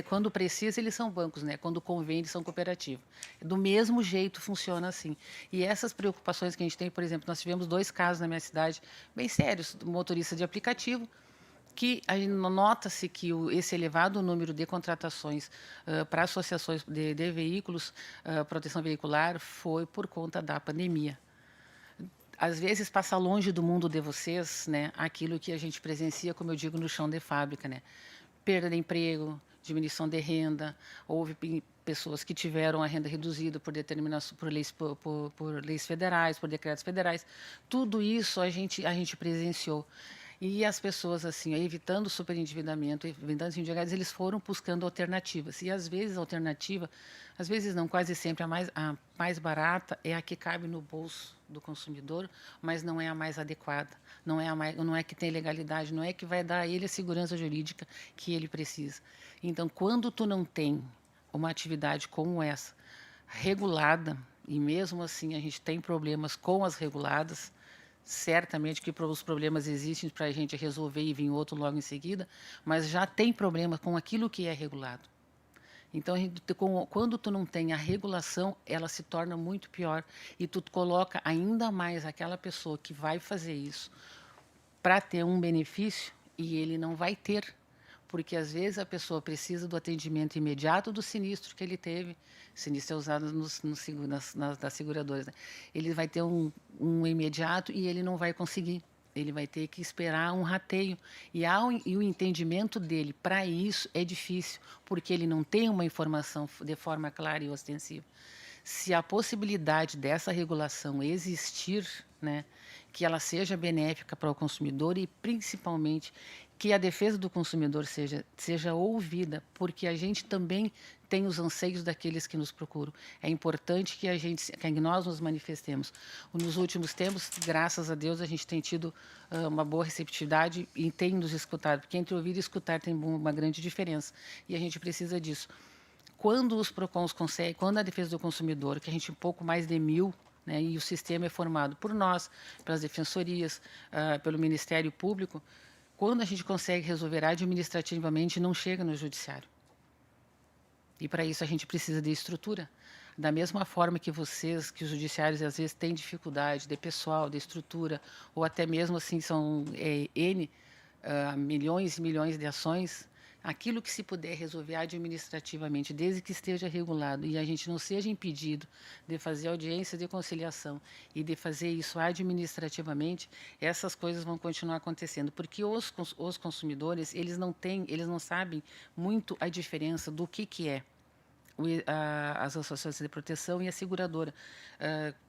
quando precisa, eles são bancos, né? Quando convém, eles são cooperativas. Do mesmo jeito funciona assim. E essas preocupações que a gente tem, por exemplo, nós tivemos 2 casos na minha cidade, bem sérios, do motorista de aplicativo, que nota-se que esse elevado número de contratações para associações de veículos, proteção veicular, foi por conta da pandemia. Às vezes passa longe do mundo de vocês, né, aquilo que a gente presencia, como eu digo, no chão de fábrica, né? perda de emprego, diminuição de renda, houve pessoas que tiveram a renda reduzida por determinação, por leis federais, por decretos federais. Tudo isso a gente presenciou. E as pessoas, assim, evitando superendividamento, evitando endividados, eles foram buscando alternativas. E, às vezes, a alternativa, às vezes não, quase sempre a mais barata é a que cabe no bolso do consumidor, mas não é a mais adequada, não é que tem legalidade, não é que vai dar a ele a segurança jurídica que ele precisa. Então, quando tu não tem uma atividade como essa, regulada, e mesmo assim a gente tem problemas com as reguladas, certamente que os problemas existem para a gente resolver e vir outro logo em seguida, mas já tem problema com aquilo que é regulado. Então, quando tu não tem a regulação, ela se torna muito pior e tu coloca ainda mais aquela pessoa que vai fazer isso para ter um benefício e ele não vai ter, porque às vezes a pessoa precisa do atendimento imediato do sinistro que ele teve. Sinistro é usado das seguradoras, né? Ele vai ter um imediato e ele não vai conseguir. Ele vai ter que esperar um rateio. E o entendimento dele para isso é difícil, porque ele não tem uma informação de forma clara e ostensiva. Se a possibilidade dessa regulação existir, né, que ela seja benéfica para o consumidor e, principalmente, que a defesa do consumidor seja ouvida, porque a gente também tem os anseios daqueles que nos procuram. É importante que nós nos manifestemos. Nos últimos tempos, graças a Deus, a gente tem tido uma boa receptividade e tem nos escutado, porque entre ouvir e escutar tem uma grande diferença, e a gente precisa disso. Quando os PROCONs conseguem, quando a defesa do consumidor, que a gente pouco mais de 1.000, né, e o sistema é formado por nós, pelas defensorias, pelo Ministério Público, quando a gente consegue resolver administrativamente, não chega no judiciário. E para isso a gente precisa de estrutura. Da mesma forma que os judiciários às vezes têm dificuldade de pessoal, de estrutura, ou até mesmo assim são milhões e milhões de ações, aquilo que se puder resolver administrativamente, desde que esteja regulado e a gente não seja impedido de fazer audiência de conciliação e de fazer isso administrativamente, essas coisas vão continuar acontecendo, porque os consumidores, eles não sabem muito a diferença do que é as associações de proteção e a seguradora.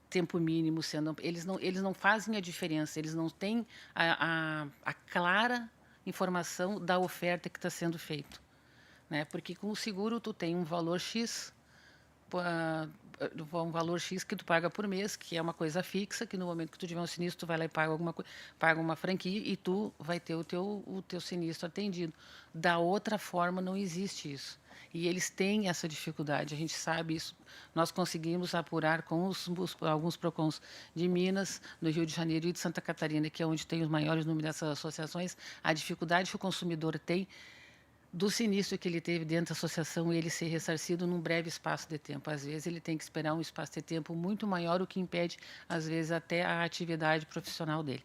Tempo mínimo, eles não fazem a diferença, eles não têm a clara informação da oferta que está sendo feita, né? Porque com o seguro tu tem um valor X que tu paga por mês, que é uma coisa fixa, que no momento que tu tiver um sinistro tu vai lá e paga alguma coisa, paga uma franquia e tu vai ter o teu sinistro atendido. Da outra forma não existe isso. E eles têm essa dificuldade, a gente sabe isso. Nós conseguimos apurar com alguns PROCONs de Minas, do Rio de Janeiro e de Santa Catarina, que é onde tem os maiores números dessas associações, a dificuldade que o consumidor tem do sinistro que ele teve dentro da associação e ele ser ressarcido num breve espaço de tempo. Às vezes ele tem que esperar um espaço de tempo muito maior, o que impede, às vezes, até a atividade profissional dele.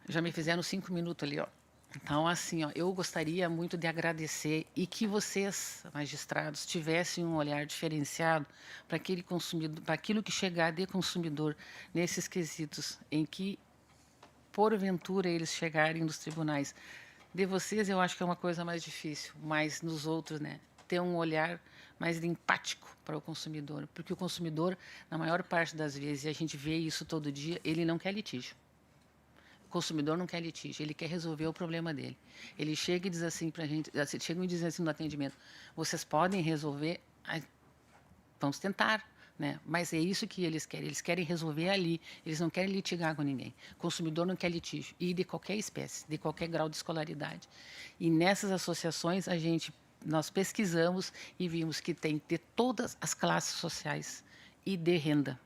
Já me fizeram 5 minutos ali, ó. Então, assim, ó, eu gostaria muito de agradecer e que vocês, magistrados, tivessem um olhar diferenciado para aquele consumidor, para aquilo que chegar de consumidor nesses quesitos em que, porventura, eles chegarem nos tribunais. De vocês, eu acho que é uma coisa mais difícil, mas nos outros, né, ter um olhar mais empático para o consumidor, porque o consumidor, na maior parte das vezes, e a gente vê isso todo dia, ele não quer litígio. O consumidor não quer litígio, ele quer resolver o problema dele. Ele chega e diz assim para a gente, chega e diz assim no atendimento: vocês podem resolver, vamos tentar, né? Mas é isso que eles querem resolver ali, eles não querem litigar com ninguém. O consumidor não quer litígio, e de qualquer espécie, de qualquer grau de escolaridade. E nessas associações nós pesquisamos e vimos que tem de todas as classes sociais e de renda,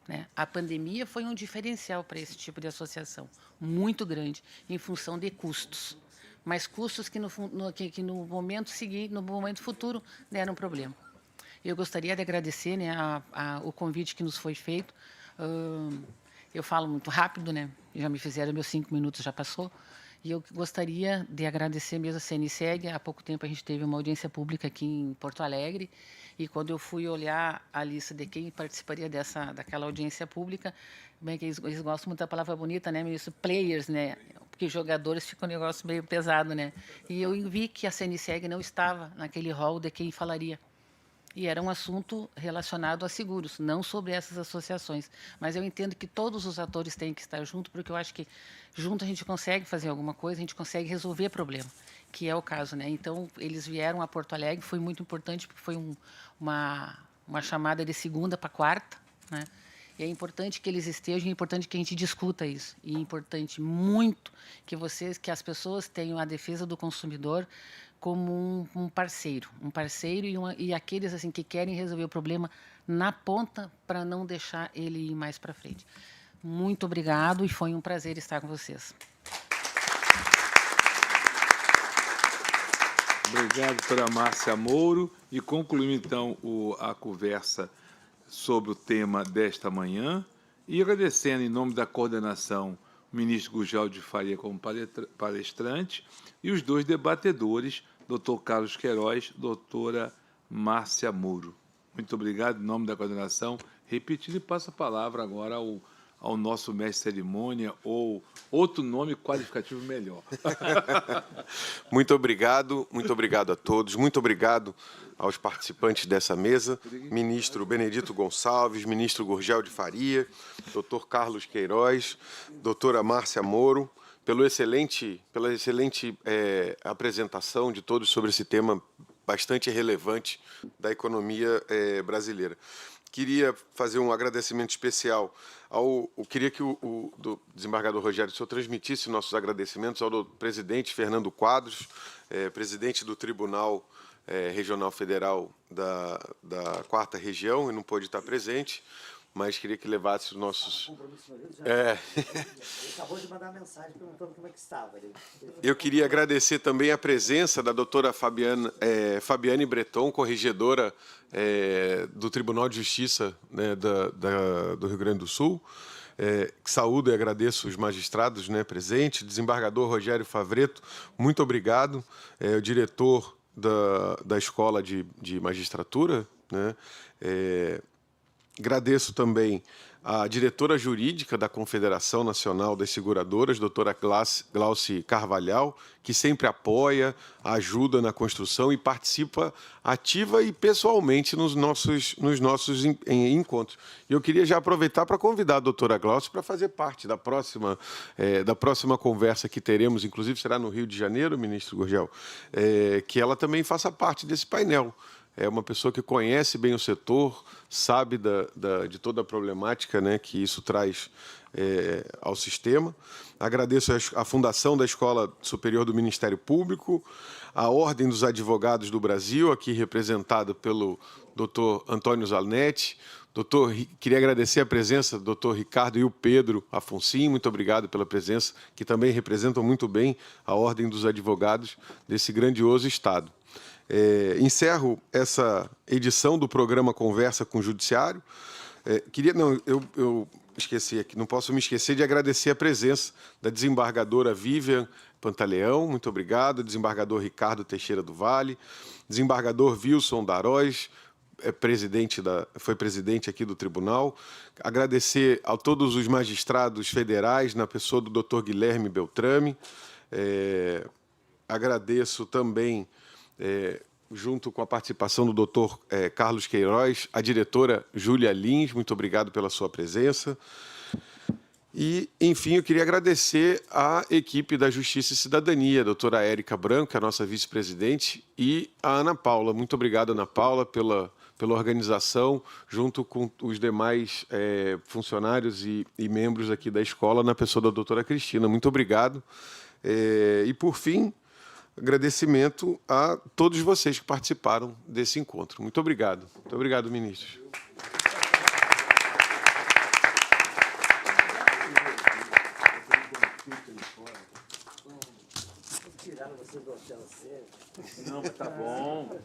né? A pandemia foi um diferencial para esse tipo de associação, muito grande, em função de custos. Mas custos que no momento seguinte, no momento futuro, deram problema. Eu gostaria de agradecer, né, o convite que nos foi feito. Eu falo muito rápido, né? Já me fizeram, meus 5 minutos já passou. E eu gostaria de agradecer mesmo a CNSEG. Há pouco tempo a gente teve uma audiência pública aqui em Porto Alegre, e quando eu fui olhar a lista de quem participaria daquela audiência pública, bem que eles gostam muito da palavra bonita, né, ministro? Players, né? porque jogadores fica um negócio meio pesado, né? E eu vi que a CNSEG não estava naquele rol de quem falaria. E era um assunto relacionado a seguros, não sobre essas associações. Mas eu entendo que todos os atores têm que estar juntos, porque eu acho que junto a gente consegue fazer alguma coisa, a gente consegue resolver problema, que é o caso, né? Então, eles vieram a Porto Alegre, foi muito importante, porque foi uma chamada de segunda para quarta, né? E é importante que eles estejam, é importante que a gente discuta isso. E é importante muito que as pessoas tenham a defesa do consumidor como um parceiro e aqueles assim que querem resolver o problema na ponta para não deixar ele ir mais para frente. Muito obrigado e foi um prazer estar com vocês. Obrigado, doutora Márcia Mouro. E concluímos, então, a conversa sobre o tema desta manhã e agradecendo, em nome da coordenação, o ministro Gurgel de Faria como palestrante e os dois debatedores, doutor Carlos Queiroz, doutora Márcia Mouro. Muito obrigado, em nome da coordenação. Repetindo, e passo a palavra agora ao nosso mestre de cerimônia, ou outro nome qualificativo melhor. Muito obrigado a todos, muito obrigado aos participantes dessa mesa, ministro Benedito Gonçalves, ministro Gurgel de Faria, doutor Carlos Queiroz, doutora Márcia Mouro, pela excelente apresentação de todos sobre esse tema bastante relevante da economia brasileira. Queria fazer um agradecimento especial queria que o desembargador Rogério, o senhor transmitisse nossos agradecimentos ao presidente Fernando Quadros, presidente do Tribunal Regional Federal da 4ª Região, e não pôde estar presente, mas queria que levasse os nossos... Ele acabou de mandar uma mensagem perguntando como é que estava. Eu queria agradecer também a presença da doutora Fabiane Breton, corregedora do Tribunal de Justiça, né, do Rio Grande do Sul. Saúdo e agradeço os magistrados, né, presentes. Desembargador Rogério Favreto, muito obrigado. O diretor da Escola de Magistratura, né, agradeço também a diretora jurídica da Confederação Nacional das Seguradoras, doutora Glauci Carvalhal, que sempre apoia, ajuda na construção e participa ativa e pessoalmente nos nossos encontros. E eu queria já aproveitar para convidar a doutora Glauci para fazer parte da próxima conversa que teremos, inclusive será no Rio de Janeiro, ministro Gurgel, que ela também faça parte desse painel. É uma pessoa que conhece bem o setor, sabe de toda a problemática, né, que isso traz ao sistema. Agradeço a Fundação da Escola Superior do Ministério Público, a Ordem dos Advogados do Brasil, aqui representada pelo doutor Antônio Zanetti. Queria agradecer a presença do doutor Ricardo e o Pedro Afonso, muito obrigado pela presença, que também representam muito bem a Ordem dos Advogados desse grandioso Estado. Encerro essa edição do programa Conversa com o Judiciário. Eu esqueci aqui, não posso me esquecer de agradecer a presença da desembargadora Vivian Pantaleão, muito obrigado, desembargador Ricardo Teixeira do Vale, desembargador Wilson Daróis, foi presidente aqui do tribunal. Agradecer a todos os magistrados federais, na pessoa do Dr. Guilherme Beltrame. Agradeço também, junto com a participação do doutor Carlos Queiroz, a diretora Júlia Lins, muito obrigado pela sua presença. E, enfim, eu queria agradecer à equipe da Justiça e Cidadania, a doutora Érica Branco, a nossa vice-presidente, e a Ana Paula. Muito obrigado, Ana Paula, pela organização, junto com os demais funcionários e membros aqui da escola, na pessoa da doutora Cristina. Muito obrigado. E, por fim, agradecimento a todos vocês que participaram desse encontro. Muito obrigado. Muito obrigado, ministros. Tiraram vocês do hotel sério? Não, mas tá bom.